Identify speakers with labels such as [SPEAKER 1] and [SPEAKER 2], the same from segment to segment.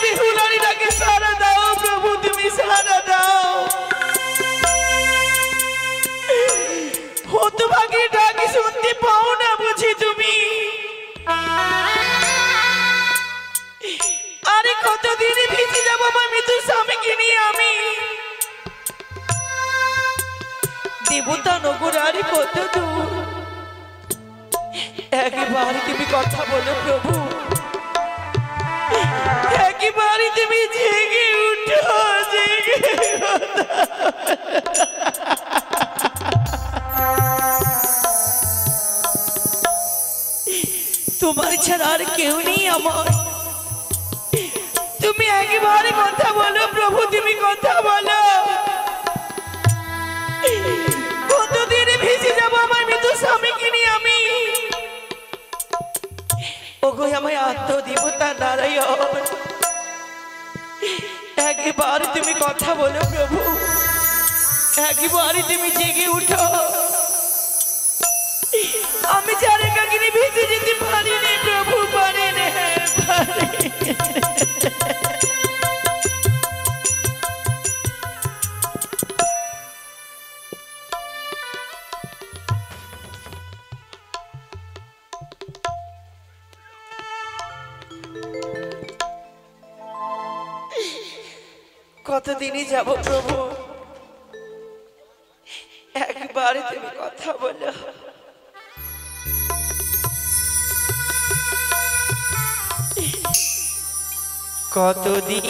[SPEAKER 1] বিহুলারিটাকে সারা দাও প্রভু, তুমি সারা দাও। হতভাগীর ডাকে শুনতে পাও না বুঝি তুমি? আরে কতদিন ভিজে যাবো আমার মৃত্যু স্বামীকে নিয়ে আমি? দেবতা নগর আর কত দূর, একবার তুমি কথা বলো প্রভু, একবার তুমি জেগে উঠো, জেগে তোমার ছাড়া আর কেউ নেই আমার। তুমি একবার কথা বলো প্রভু, তুমি কথা বলো। কতদিন ভিজে যাবো আমার মৃত স্বামীকে নিয়ে আমি? ওগো আমার আত্মদেবতা নারায়ণ, একবার তুমি কথা বলো প্রভু, একবার তুমি জেগে উঠো। আমি যার কাকিনি ভিজে যেতে পারি না প্রভু, পারি না, পারি। কতদিনই যাব প্রভু, একবার তুমি কথা বলো। কতদিন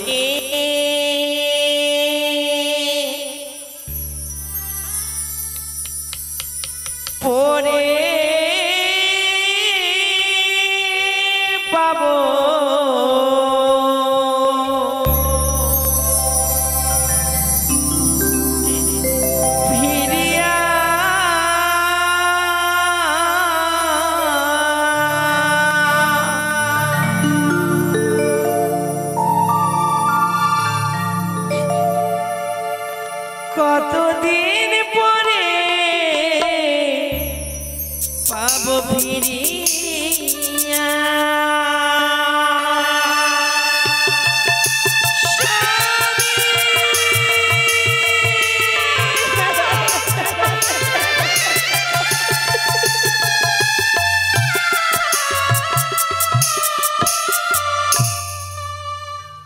[SPEAKER 1] পরে পাবো কতদিন পরে পাবো ফিরিয়া?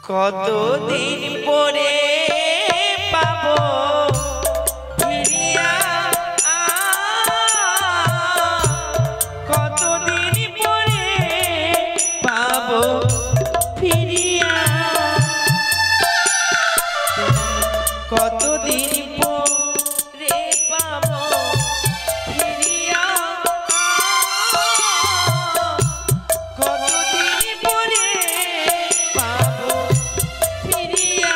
[SPEAKER 1] কতদিন পরে পাবো ফিরিয়া? কতদিন পরে পাবো ফিরিয়া? কতদিন পরে পাবো ফিরিয়া? কতদিন পরে পাবো ফিরিয়া?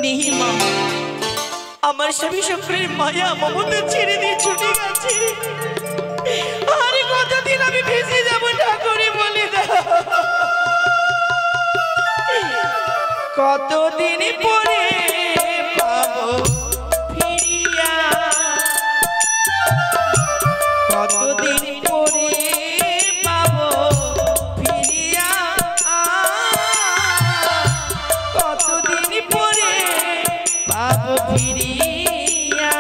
[SPEAKER 1] নেহি মা, আমার স্বামী শঙ্করের মায়া মমতা ছেড়ে দিয়ে ছুটে গেছে। আর কতদিন আমি ভেসে যাবো ঠাকুরে বলে দাও। কতদিন পরে পাবো ফিরিয়া, কতদিন পরে পাবো ফিরিয়া, কতদিন পরে পাবো ফিরিয়া।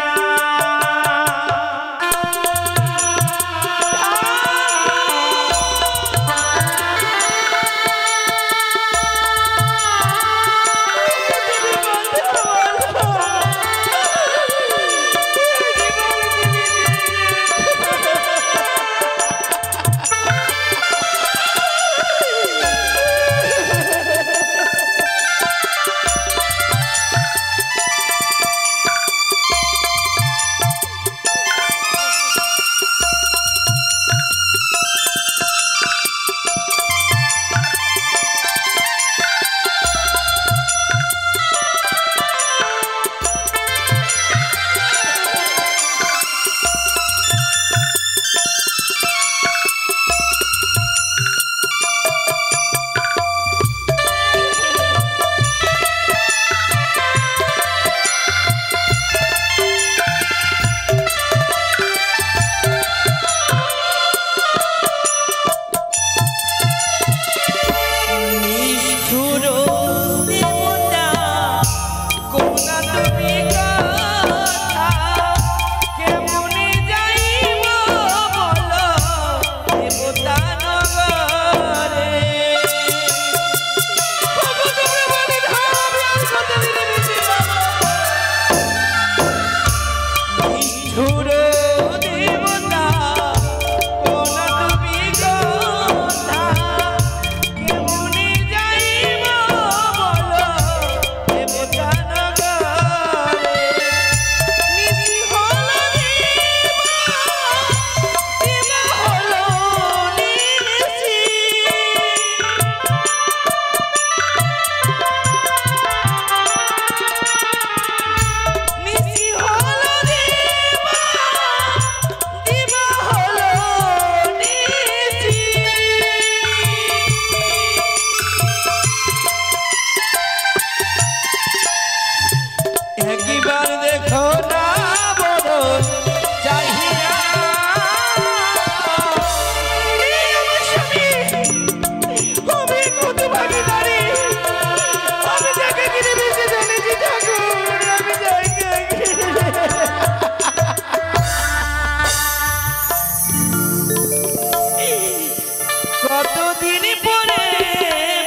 [SPEAKER 1] কতদিন পরে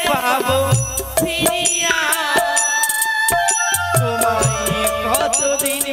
[SPEAKER 1] পাবো ফিরিয়া, তোমায় কতদিন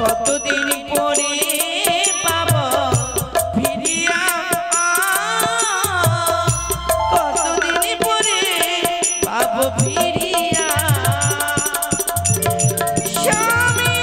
[SPEAKER 1] কতদিন পরে পাবো ফিরিয়া কতদিন পরে পাবো ফিরিয়া স্বামী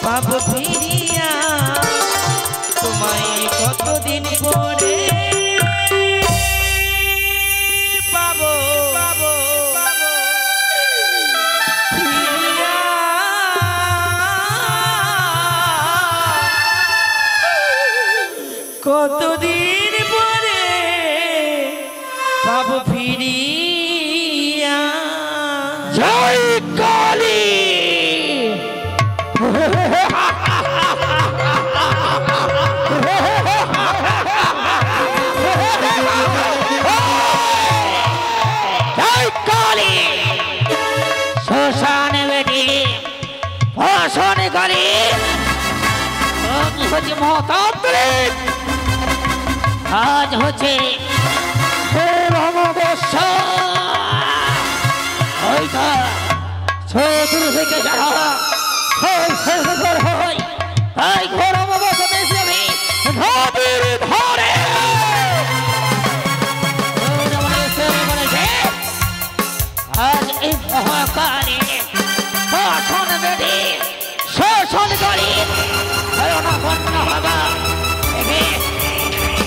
[SPEAKER 1] পাবো ফিরিয়া তোমায় কতদিন পরে পাবো পাবো ফিরিয়া কতদিন পরে পাবো ফিরিয়া
[SPEAKER 2] জয় কালী শ্মশানে বেটি ভাষণে করে আমি হচ্ছে মহাতান্ত্রিক আজ হচ্ছে অমাবস্যা হয়তো চতুর থেকে যারা হয় তাই ঘোর অমাবস্যা দেশে আমি নদীর ধারে আজ এই মহাকালী ভাষণ বেটি শোষণ করি বন্য হবা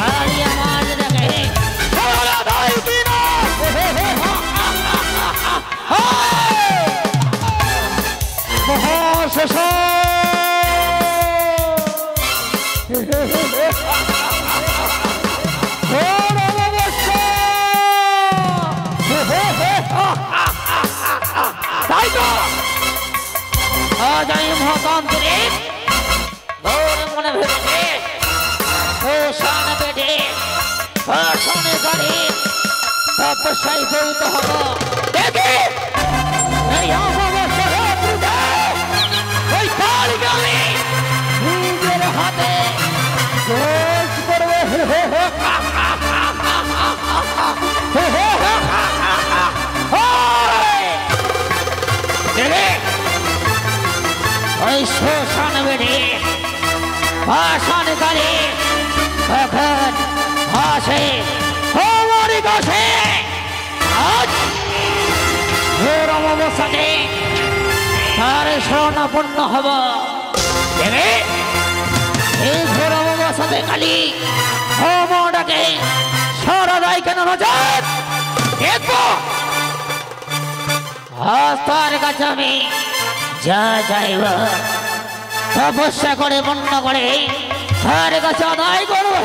[SPEAKER 2] আমার দেখে মহাশেষ তাই তো আজ আমি মহাতান্ত্রিক মনে ভেবেছে শোষণ বেটে শোষণে করে তপস্যায় পৌঁত হব দেখে এই অমাবস্যার রাত্রিতে ওই কালীকে আমি নিজের হাতে শেষ করবো ওই শোষণ বেটে ভাষণ করে কখন ভাসে আমার কাছে আজ ঘোর অমাবস্যাতে তার স্মরণাপন্ন হব দেবে সাথে কালী হোমটাকে সারা দেয় কেন নজর দেখবো আজ তার কাছে আমি যা চাইব তপস্যা করে বন্য করে তার কাছে আদায় করবো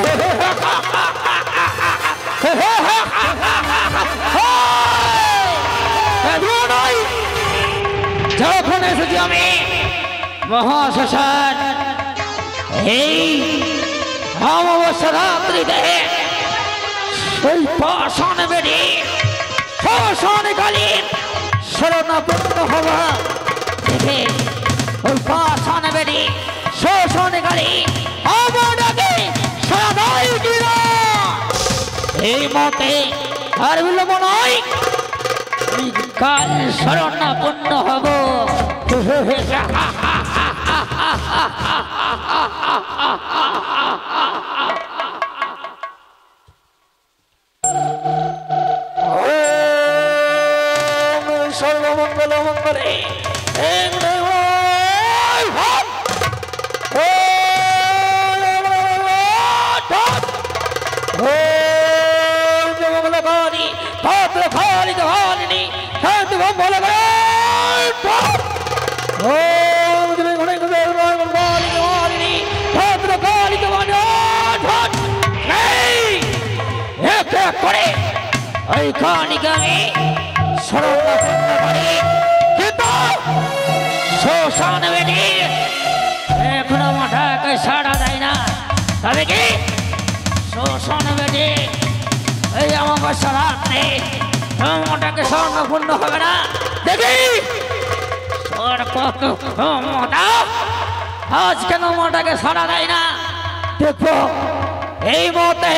[SPEAKER 2] যখন এসেছি আমি মহাশ্মশান এই অমাবস্যা রাত্রিতে সেই পাষাণ বেড়ে শ্মশানকালীন শরণাপন্ন হওয়া দেখে ওই পাষাণ বেড়ে শ্মশানকালীন আমাকে সদাই কিনা এই মতে আর বিলম্ব নয় কাল শরণাপন্ন হব সর্বমঙ্গল মঙ্গলে ওই কানিকে আমি শরণাপন্ন করি কিন্তু শ্মশান বেদি এখনো মাথাকে সাড়া দেয় না তবে কি শ্মশান বেদি এই অমাবস্যা রাত্রে মোটাকে স্বর্ণপূর্ণ হবে না দেখি আজ কেন মোটাকে সাড়া দেয় না দেখবো এই মুহূর্তে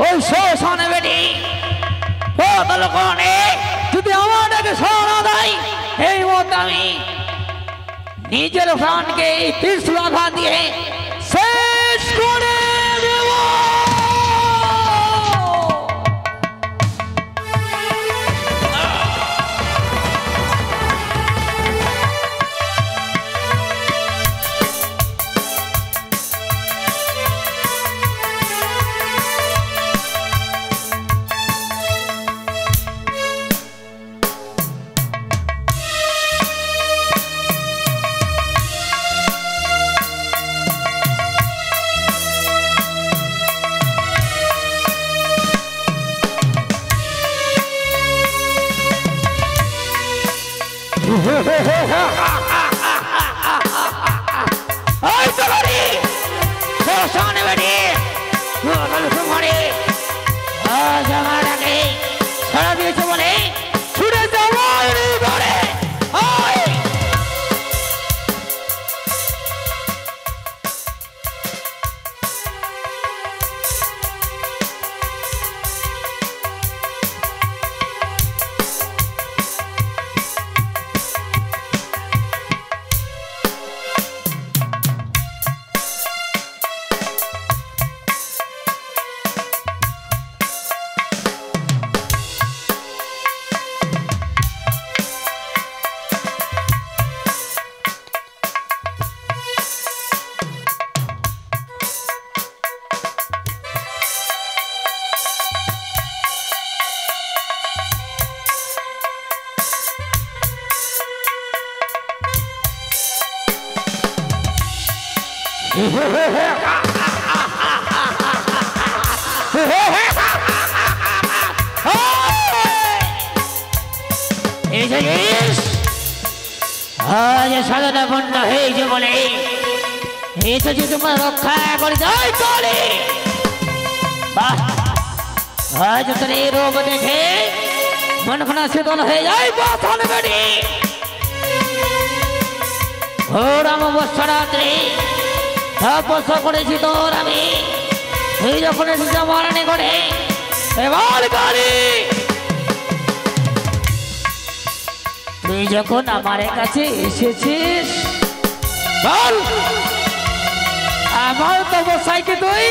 [SPEAKER 2] ওই শ্মশান বেদি যদি আমাদেরকে সাড়া দেয় এই মুহূর্তে আমি নিজের প্রাণকে ত্রিশূল আঘাত দিয়ে শেষ করে দেব সারা দিয়েছে বলে ছুটে যাওয়া আজ সাধনা বন্ধ হয়েছে বলে এটা যে তোমার রক্ষা করে যাই চলে আজ তোর এই রোগ দেখে মন খানা শীতল হয়ে যায় বাসন বেড়ে ওর অমাবস্যা রাত্রে তপস্যা করেছি তোর আমি তুই যখন এসেছে মরণে করে এবার কালী তুই যখন আমার কাছে এসেছিস বল আমার তপস্যাকে তুই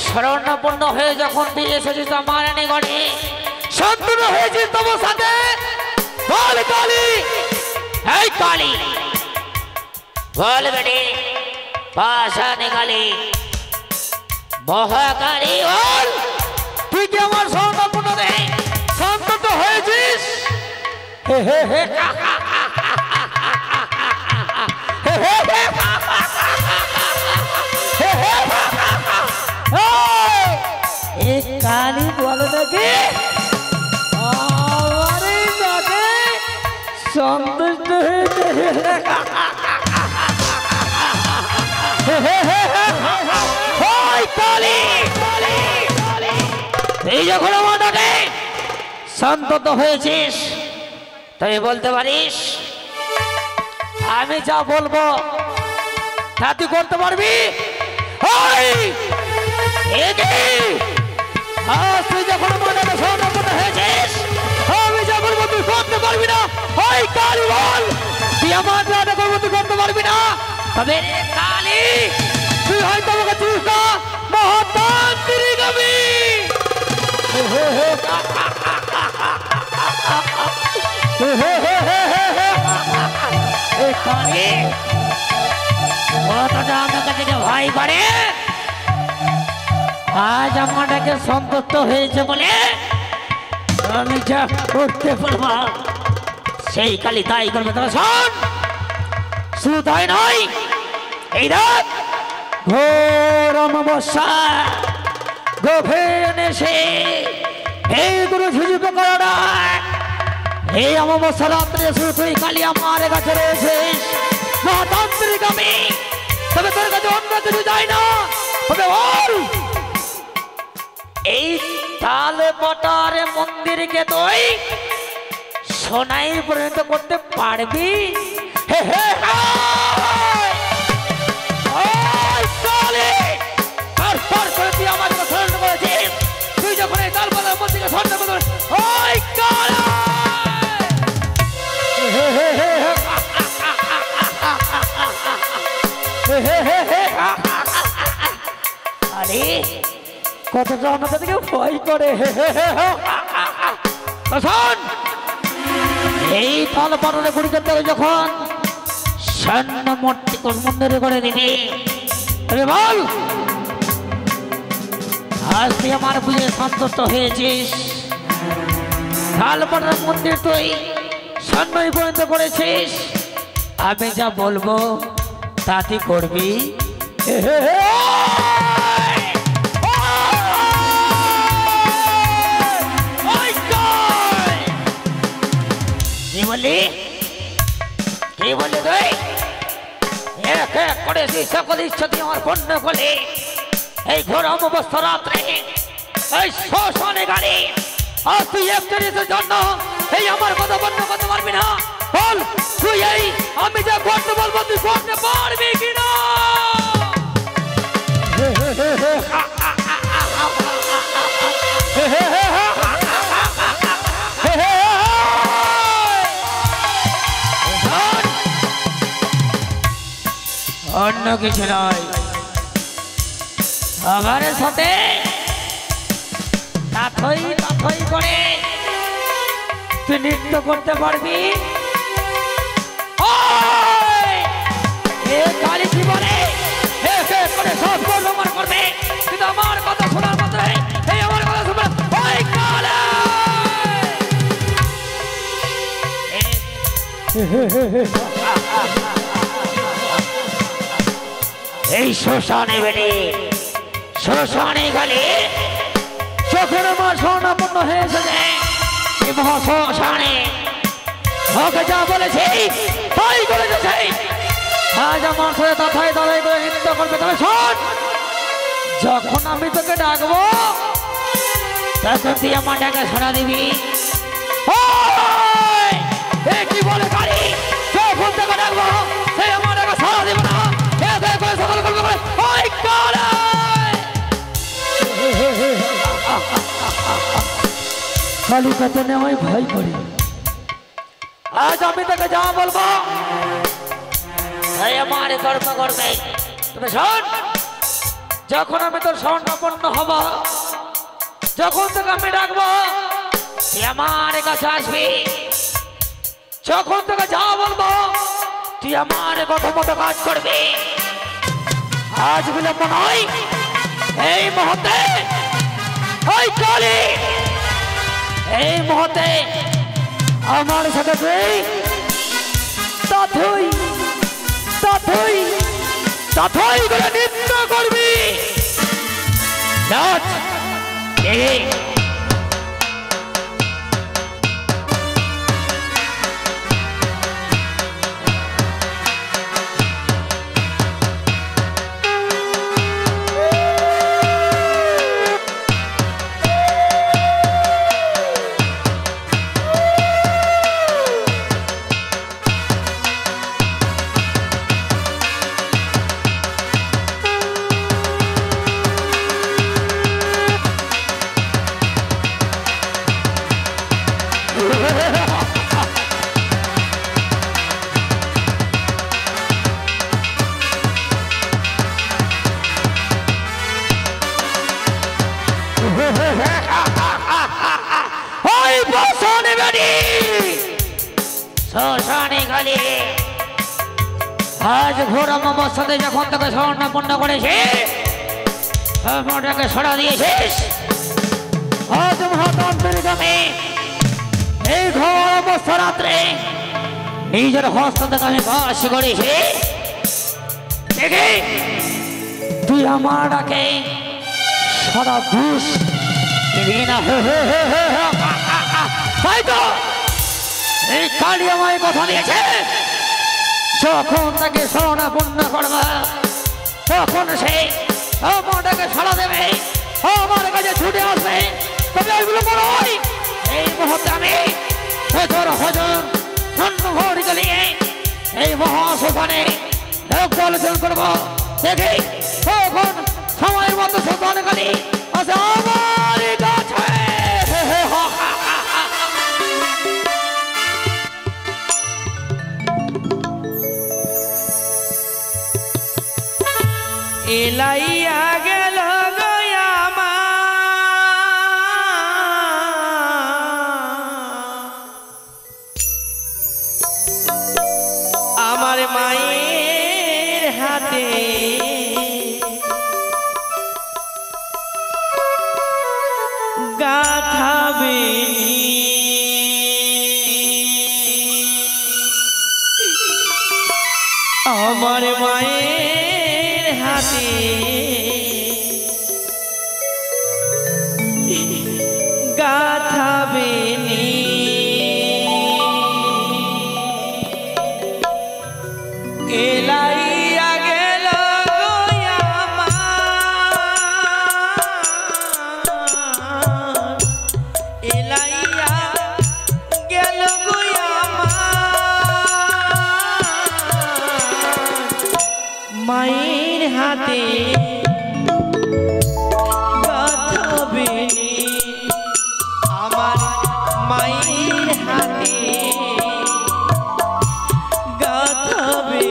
[SPEAKER 2] শরণাপন্ন হয়ে যখন তুই এসেছিস আমার নিকটে সম্পূর্ণ হয়েছিস তপস্যাতে বল কালী এই কালী বল বেটি পাশানে কালী মহাকালী বল তুই কি আমার স্বর্ণপূর্ণ রে সন্তত হয়েছিস হে হে হে কালী বলো নাকি আমারে নাকি সন্তুষ্ট হয়েছে এই যখন আমার নাকি সন্তত হয়েছিস তুই বলতে পারিস আমি যা বলবো তা তুই করতে পারবি তুই যখন মনে সন্তান হয়েছিস আমি যা বলবো তুই করতে পারবি না কালী বল তুই আমার যা করবো তুই করতে পারবি না তবে কালী তুই হয়তো আমাকে চিনিস না মহাতান্ত্রিক আমি কালী কতটা আমার কাছে ভয় করে আজ আমাটাকে সন্তুষ্ট হয়েছে বলে আমি যা করতে পারবো সেই কালী তাই করবে তবে শোন শুধু তাই নয় এই রাত ঘোর অমাবস্যা গভীর নেশে এই গুরু ঝুঁঝুকে করা এই অমাবস্যা রাত্রে শুধু তুই কালী আমার কাছে রয়েছিস মহাতান্ত্রিক আমি তবে তোর কাছে অন্য কিছু যাই না তবে বল এই তালে পটারে মন্দিরকে তুই সোনাই পরিণত করতে পারবি তুই আমাকে স্মরণ করেছিস তুই যখন এই তাল পটার মন্দিরকে স্মরণ করিস আরে কতটা আমাদের থেকে ভয় করে এই ফল পালনে গুড়ি করতে হবে যখন স্বর্ণ মূর্তি মন্দিরে করে দিবি তবে বল আজ তুই আমার বুঝে সন্তুষ্ট হয়েছিস ফল পালনের মন্দির তুই স্বর্ণই পরিণত করেছিস আমি যা বলবো তা তুই করবি কি বলি তুই এক এক করে সকল ইচ্ছা দিয়ে আমার পণ্য বলে এই ঘোর অমাবস্যা রাত্রে এই শ্মশানে গাড়ি আর তুই এক জিনিসের জন্য এই আমার কথা বন্ধ করতে পারবি না বল তুই এই আমি যা করতে বলবো তুই করতে পারবি কিনা অন্য কিছু নয় আমার সাথে তাথই করে তুই নৃত্য করতে পারবি কালী কি বলে সব আমার করবে কিন্তু আমার কথা শোনার মাত্র এই আমার কথা শুনবে এই শ্মশানে বেড়ে শ্মশানে গেলে যখন আমার স্বর্ণপূর্ণ হয়েছে এই মহাশ্মশানে ওকে যা বলেছি তাই করেছে আজ আমার সাথে তথায় দাঁড়াই করে নৃত্য করবে তবে শোন যখন আমি তোকে ডাকবো তখন তুই আমার ডাকে শোনা দিবি কি বলে কালী যখন তোকে ডাকবো সে আমার ডাকে শোনা দিবে না কালী কথা নেওয়াই ভয় করি আজ আমি তোকে যা বলবো আমার কর্ম করবে তবে শোন যখন আমি তোর স্বর্ণপন্ন হব যখন তোকে আমি ডাকবো তুই আমার কাছে আসবি যখন তোকে যা বলবো তুই আমার কথা মতো কাজ করবি আজ বিলম্ব নয়, এই মুহূর্তে ওই কালী এই মুহূর্তে আমার সাথে তুই তথই তথই তথই করে নৃত্য করবি। নাচ এই আজ ঘোর আমার সাথে যখন তোকে স্বর্ণপূর্ণ করেছে স্বর্ণটাকে সরা দিয়েছিস। আজ মহাতন্ত্রের গ্রামে এই ঘোর অবস্থা রাত্রে নিজের হস্ত থেকে আমি বাস করেছি। দেখি তুই আমার ডাকে সদা দুষ দিবি না। তাই তো এই কালী আমায় কথা দিয়েছে, যখন তাকে স্বর্ণপূর্ণ করবা তখন সে আমাটাকে সাড়া দেবে, আমার কাছে ছুটে আসবে। তবে ওইগুলো বড় হয় এই মুহূর্তে আমি ভেতর হজন স্বর্ণঘর গলিয়ে এই মহাসোপানে আলোচনা করবো। দেখি তখন সময়ের মতো সোপান গলি আছে আমার কাছে।
[SPEAKER 1] এলাইয়া গেল আমার মায়ের হাতে গাথাবে আমার মায়ের হাতে গাথাবে এলাইয়া গেল এলাইয়া গেল মায়ের হাতে গাথাবে আমার মায়ের হাতে গাথাবে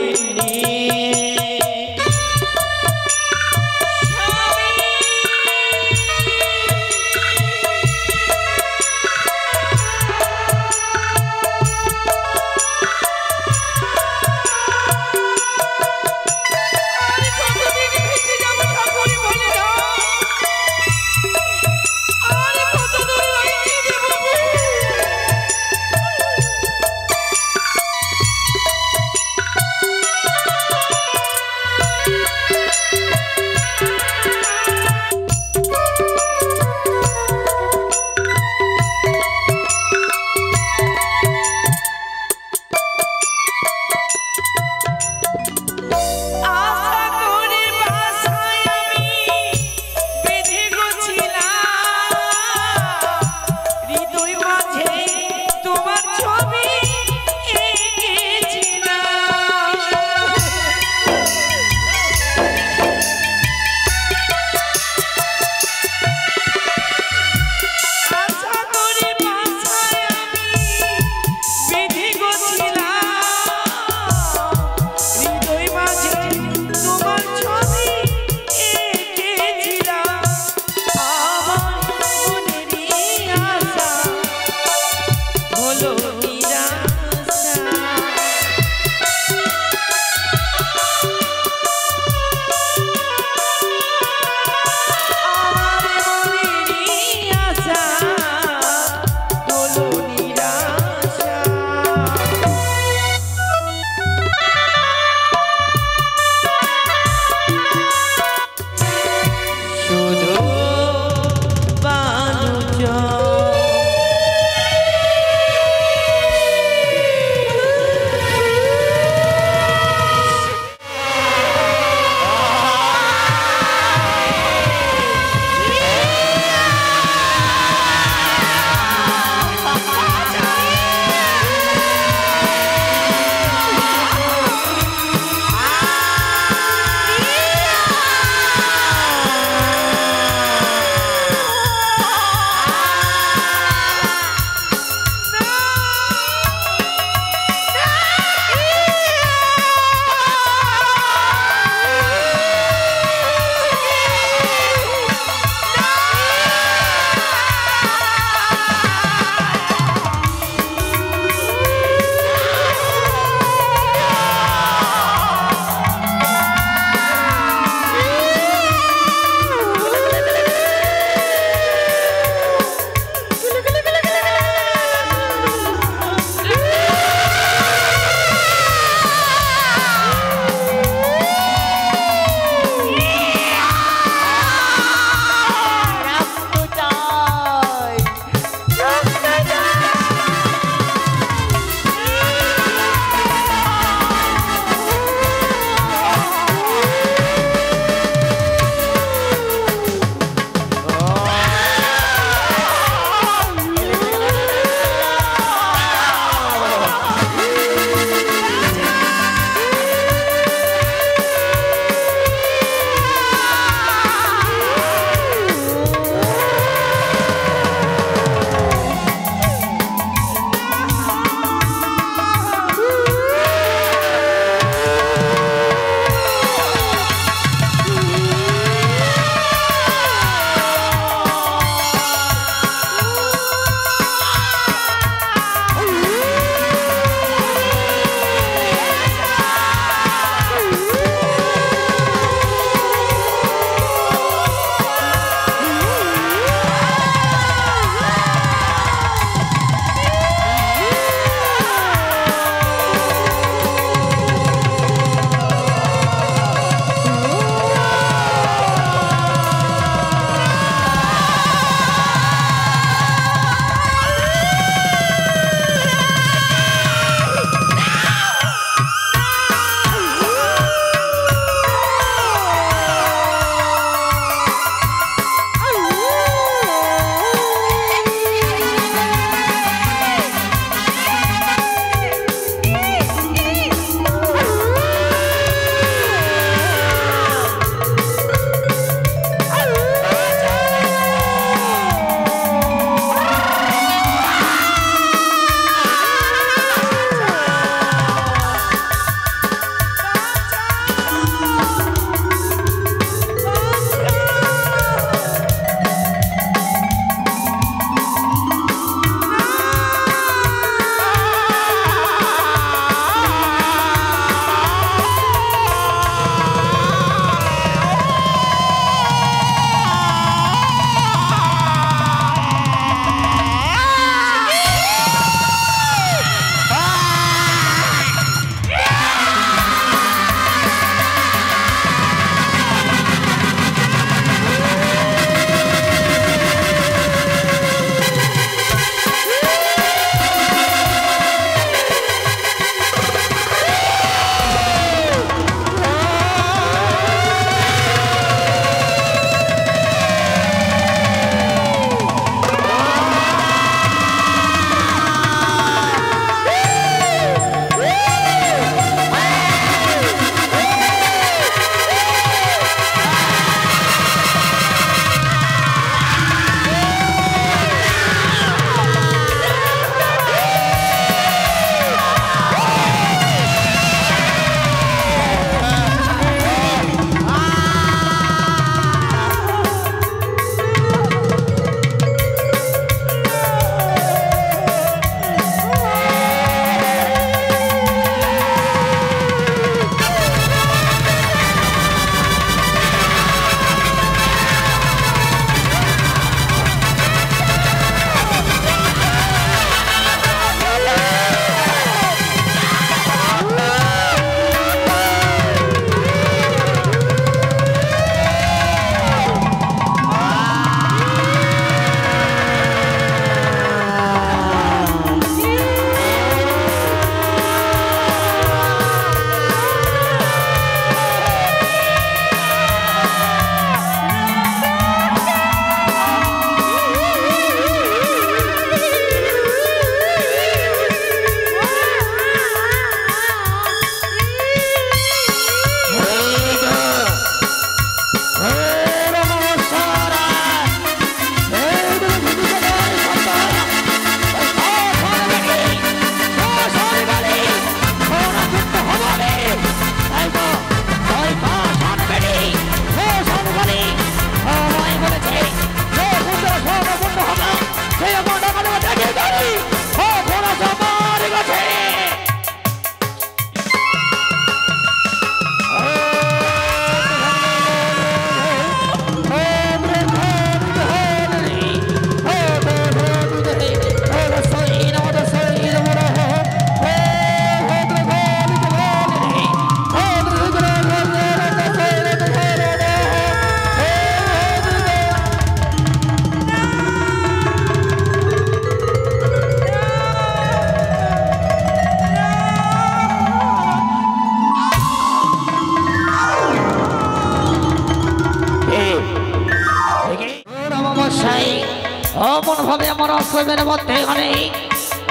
[SPEAKER 2] অমন ভাবে আমার আশ্রমের মধ্যে এখানে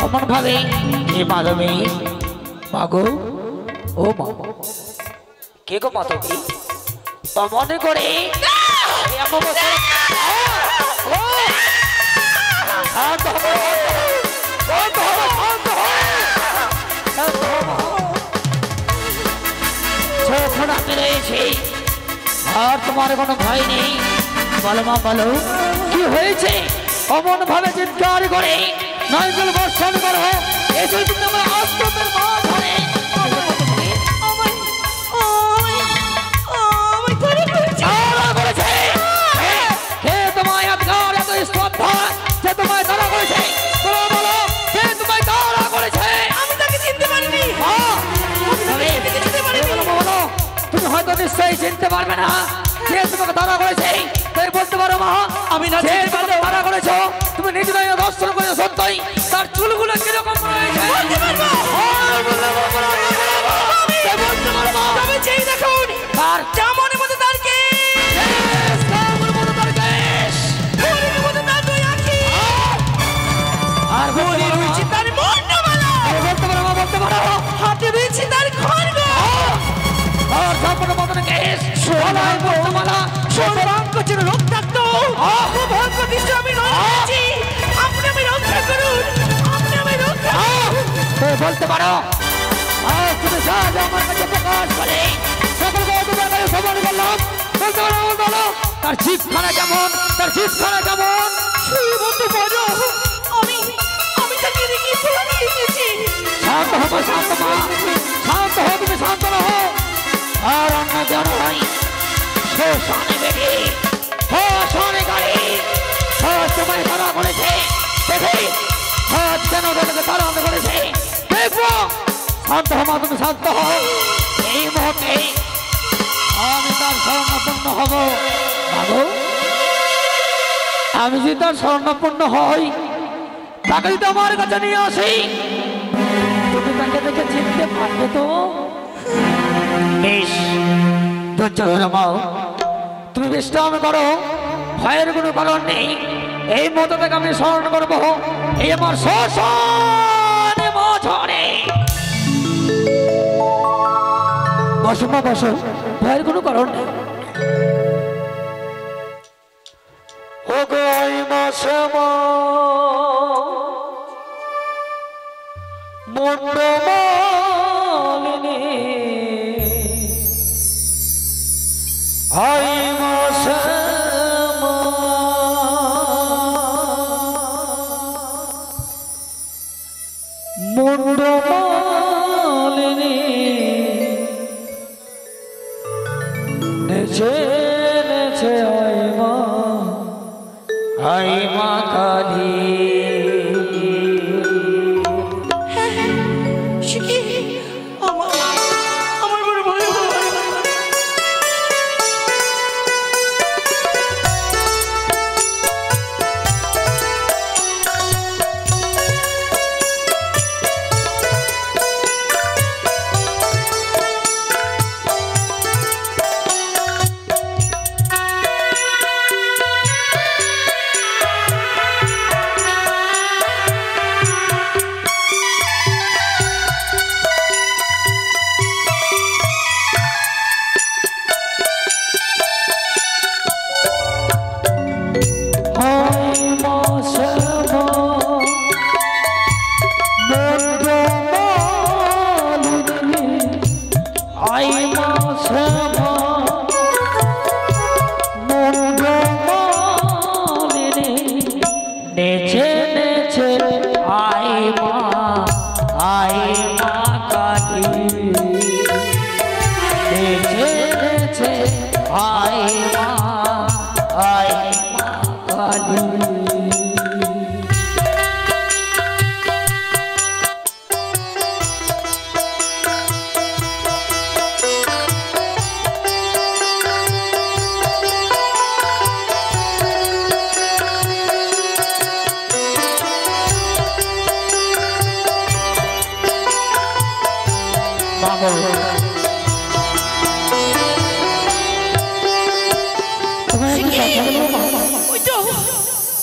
[SPEAKER 2] অমন ভাবে হে মাধবী মাগো ও মা কে গো মাধবী মনে করে রয়েছে আর তোমার কোনো ভয় নেই বলো মা বলো কি হয়েছে অমন ভাবে চিৎকার করে নয়গুল বর্ষণ করো এসে কিন্তু আমার আশ্রমের মা ধরে হয়তো নিশ্চয়ই চিনতে পারবে না যে তোমাকে ধরা করেছে তাই বলতে পারো মা আমি না চিনতে পারলে ধরা করেছো তুমি নিজে নয় দর্শন করেছো সত্যই তার চুলগুলো কিরকম রয়েছে দেখুন তার যেমন মতো তার আর রয়েছে তার বলতে পারো মা বলতে পারো হাতে রয়েছে তার খড়গ আর সম্পূর্ণ মতন কেস সোনায় বর্তমালা সর্বাঙ্গ চির রক্তাক্ত ভয়ঙ্ক দৃশ্য আমি রয়েছি আপনি আমি রক্ষা করুন আপনি আমি রক্ষা বলতে পারো তুমি সাহায্য আমার কাছে প্রকাশ করে সকলকে তোমার কাছে সমান করলাম বলতে পারো বলো তার শিক্ষানা কেমন তার শিক্ষানা কেমন বলতে পারো আমি আমি তাকে রেখে চলে এসেছি শান্ত হবো শান্ত মা শান্ত হো তুমি শান্ত রহো আর অন্য জন ভাই শোষণে বেটে শোষণে গাড়ি তোমায় তারা করেছে দেখে কেন তোকে তারা করেছে দেখবো শান্ত হমা তুমি শান্ত হও এই মুহূর্তে আমি তার স্বর্ণপূর্ণ হব বাবু আমি যদি তার স্বর্ণপূর্ণ হই তাকে যদি আমার কাছে নিয়ে আসি তুমি তাকে দেখে চিনতে পারবে তো বেশ ধৈর্য ধরে মাও তুমি বিশ্রাম করো ভয়ের কোনো কারণ নেই এই মতো থেকে আমি স্মরণ করবো এই আমার শ্মশানে বছরে বসো মা বসো ভয়ের কোনো কারণ নেই ও গাই মাসমা মন্ডমালিনী হাই মাসমা মন্ডমালিনী নেচে নেচে হাই মা কালী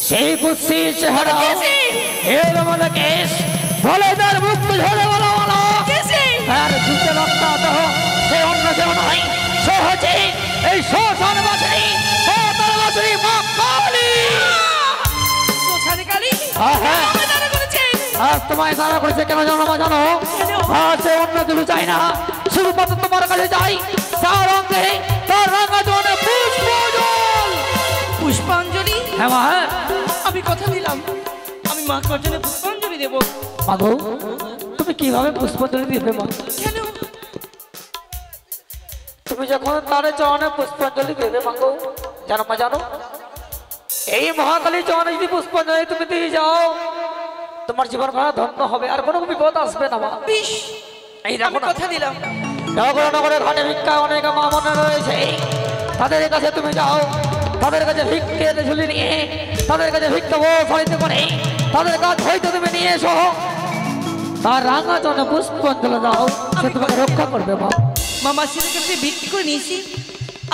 [SPEAKER 2] সেই কুৎসি চেহারা এর মনে কেশ বলে তার মুখ ঝরে বলো বলো আর যুদ্ধে রক্তাহত সে অন্য কেউ নয় সহজে এই শ্মশান বাসিনী তার বাসিনী মা কালী। হ্যাঁ আজ তোমায় তারা করেছে কেন জানো মা জানো? আর সে অন্য কিছু চাই না, শুধুমাত্র তোমার কাছে যাই তার অঙ্গে তার রাঙা জনে
[SPEAKER 1] পুষ্পাঞ্জলি।
[SPEAKER 2] হ্যাঁ মা হ্যাঁ
[SPEAKER 1] আমি কথা দিলাম আমি মা কার্জনে পুষ্পাঞ্জলি দেব।
[SPEAKER 2] মাগো তুমি কিভাবে পুষ্পাঞ্জলি দিবে মা?
[SPEAKER 1] কেন?
[SPEAKER 2] তুমি যখন তার চরণে পুষ্পাঞ্জলি দেবে মাগো জানো মা জানো এই মহাকালী চরণে যদি পুষ্পাঞ্জলি তুমি দিয়ে যাও তোমার জীবন ভরা ধন্য হবে আর কোনো বিপদ আসবে না মা।
[SPEAKER 1] বেশ
[SPEAKER 2] এই দেখো
[SPEAKER 1] কথা দিলাম।
[SPEAKER 2] নগর নগরে ঘাটে ভিক্ষা অনেক মা মনে রয়েছে, তাদের কাছে তুমি যাও, তাদের কাছে ভিক্ষের ঝুলি নিয়ে তাদের কাছে ভিক্ষা ফলিত করে তাদের কাছ হইতে তুমি নিয়ে এসো, তার রাঙা চরণে পুষ্পাঞ্জলি দাও, সে তোমাকে রক্ষা করবে মা।
[SPEAKER 1] মামা সিনের কাছে ভিক্ষা করে নিয়েছি,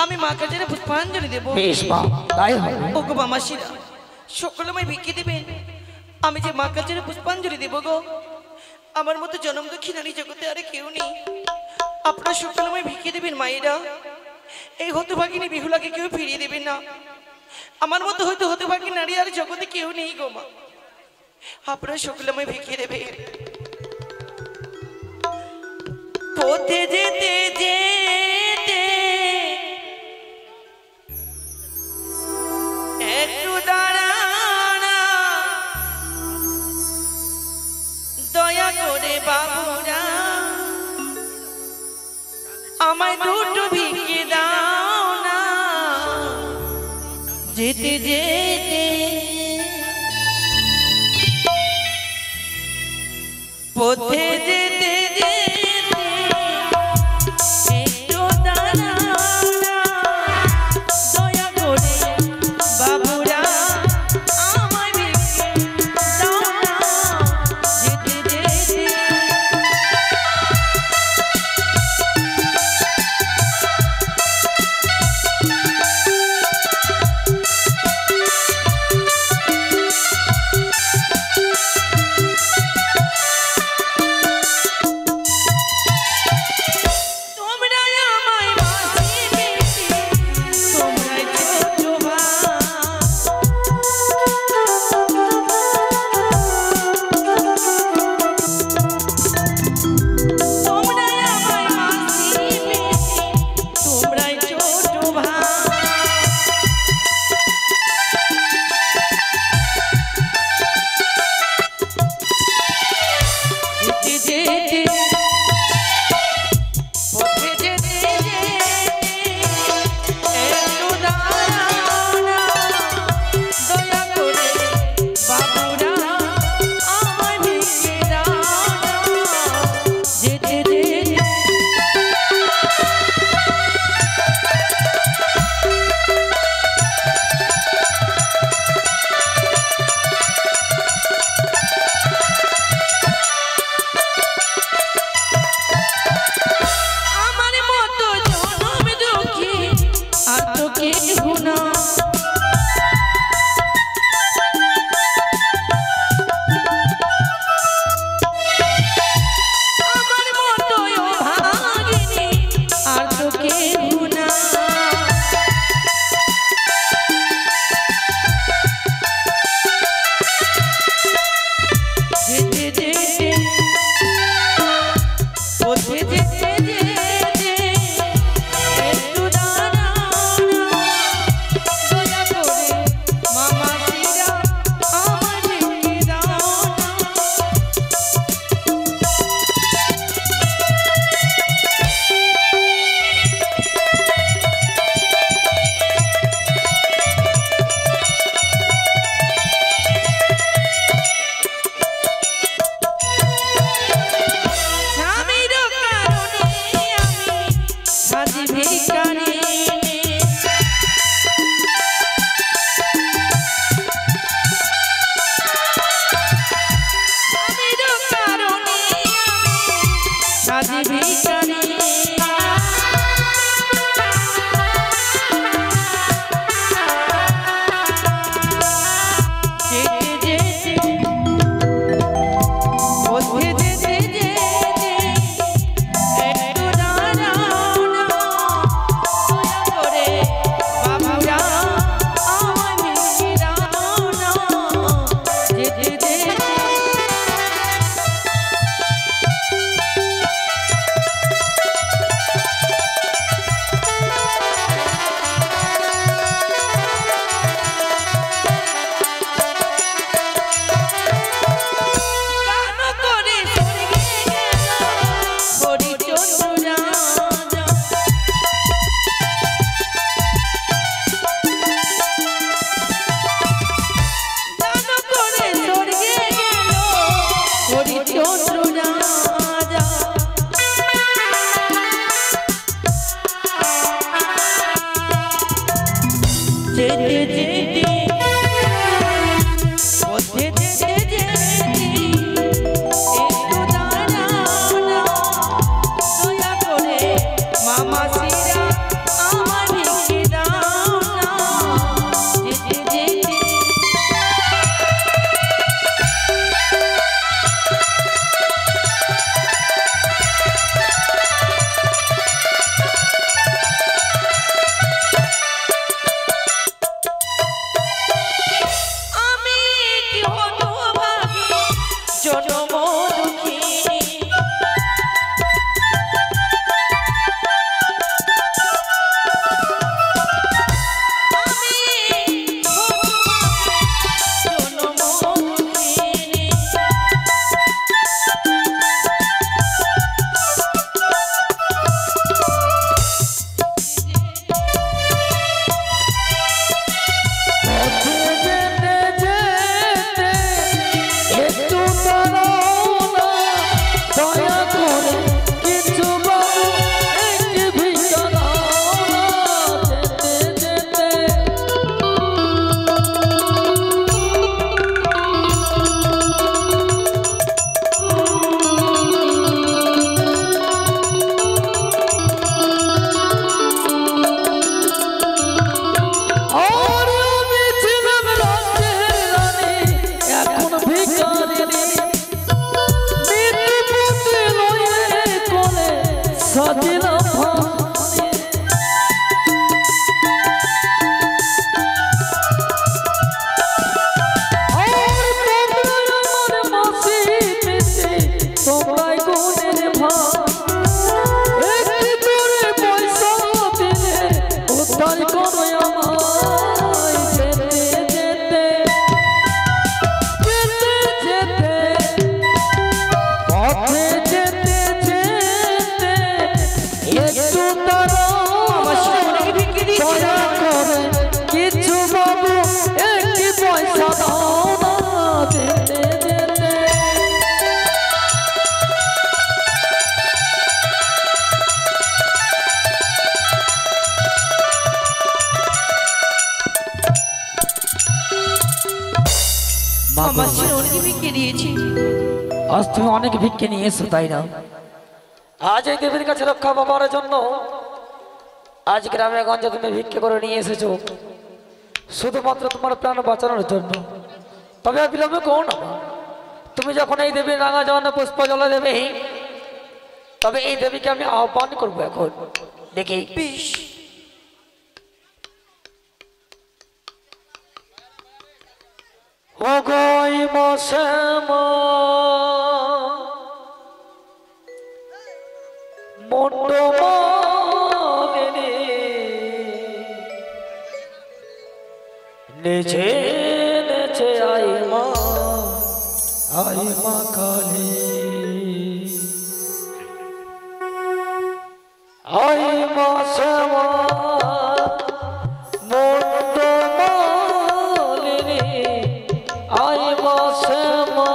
[SPEAKER 1] আমি মা কার্জনে পুষ্পাঞ্জলি দেব।
[SPEAKER 2] বেশ মা তাই হবে।
[SPEAKER 1] ওগো মামা সিরা সকলে আমায় ভিক্ষে দেবেন, আমি যে মা কার্জনে পুষ্পাঞ্জলি দেব গো। আমার মতো জনম দুঃখী নারী জগতে আরে কেউ নেই, আপনারা সকলে আমায় ভিক্ষে দেবেন মায়েরা। এই হতভাগিনী বিহুলাকে কেউ ফিরিয়ে দেবেন না, আমার মতো হয়তো হতভাগী নারী আর জগতে কেউ নেই গো মা, আপনারা সকলে আমায় ভিক্ষে দেবেন। পথে যেতে যেতে একটু দাঁড়ানা দয়া করে বাবুরা, আমায় দুটো ভিক্ষে দাও না। যেতে যেতে পথে যেতে যেতে একটু দাঁড়ানা দয়া করে বাবুরা, আমায় ভিক্ষে দাও না। যেতে যেতে যেতে যেতে পথে যেতে যেতে একটু দাঁড়াও না দয়া করে মামা সিরা আমার ভিক্ষে দাও না যেতে যেতে আমি কি হতভাগী জনম দুঃখিনী আমি হতভাগী জনম দুঃখিনী
[SPEAKER 2] পথে যেতে যেতে একটু দাঁড়াও না দয়া করে কিছু বাবু একটি ভিক্ষা দাও না যেতে যেতে আর আমি ছিলাম রাজ্যের রানী এখন ভিখারিনী মৃত্যুপথে লয়ে কোলে সাজিলাম ভাবনি আর তোমরাই আমার মাসি পিসি তোমরাই গুণের ভাই একটি করে পয়সা দিলে উদ্ধার করো আমায় যেতে যেতে যেতে যেতে পথে যেতে যেতে একটু দাঁড়াও
[SPEAKER 1] আমার সামনে কি ভিক্ষে দিয়েছিল?
[SPEAKER 2] দয়া করে কিছু বাবু একটি পয়সা দাও না যেতে যেতে
[SPEAKER 1] আমার শিরোনি ভিক্ষে দিয়েছি
[SPEAKER 2] আজ তুমি অনেক ভিক্ষে নিয়ে এসো তাই না আজ এই দেবীর কাছে রক্ষা পাবার জন্য আজ গ্রামে গঞ্জে তুমি ভিক্ষে করে নিয়ে এসেছো শুধুমাত্র তোমার প্রাণ বাঁচানোর জন্য তবে আর বিলম্ব করো না তুমি যখন এই দেবীর রাঙা জওয়ানে পুষ্প জলে দেবে তবে এই দেবীকে আমি আহ্বান করবো এখন দেখি
[SPEAKER 1] বেশ
[SPEAKER 2] ও গই মশামা মন্ডমালিনী নেচে নেচে আই মা কালী আই মা শ্যামা মন্ডমালিনী আই মা শ্যামা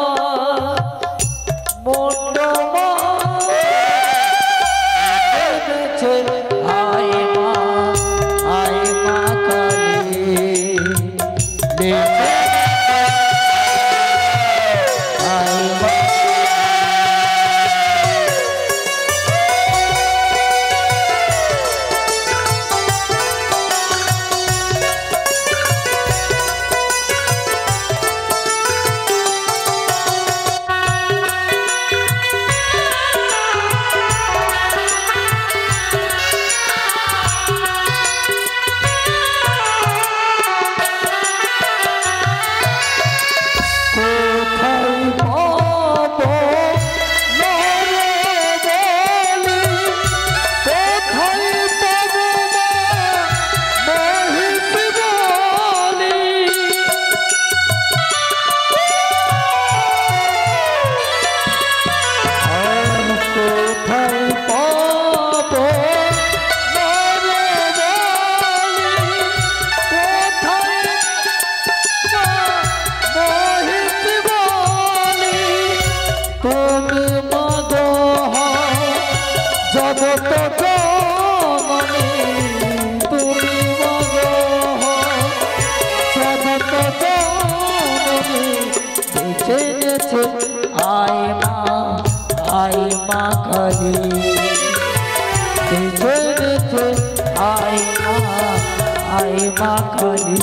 [SPEAKER 2] আই মা কালী নেচে আই মা মা কালী নেচে নেচে আয় মা কালী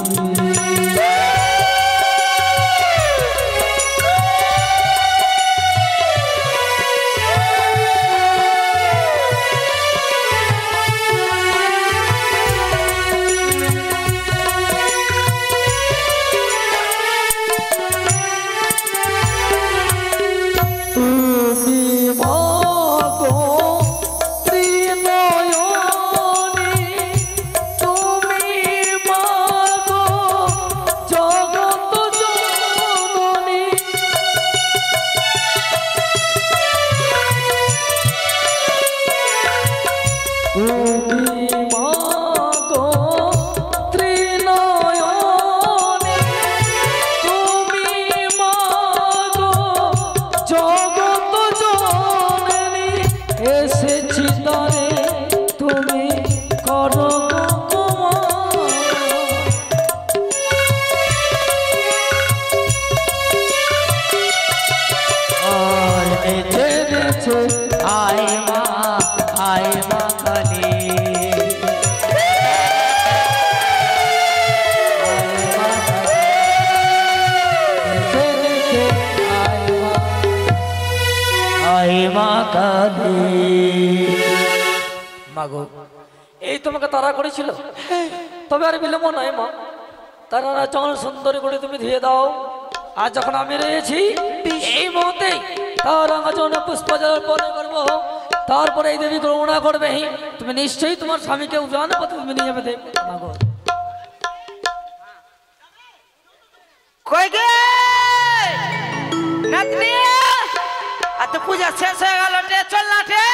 [SPEAKER 3] মাগো এই তোমাকে তারা করেছিল তবে আর বিলম্ব নয় মা তারা চল সুন্দরী করে তুমি ধুয়ে দাও আর যখন আমি রয়েছি এই মুহূর্তে তার আচরণ পুষ্পজল পরে করবো তারপরে এই দেবী করুণা করবে তুমি নিশ্চয়ই তোমার স্বামীকে উজান পথে তুমি নিয়ে যাবে মাগো
[SPEAKER 1] কই গে নাতনি আত পূজা শেষ হয়ে গেল রে চল না রে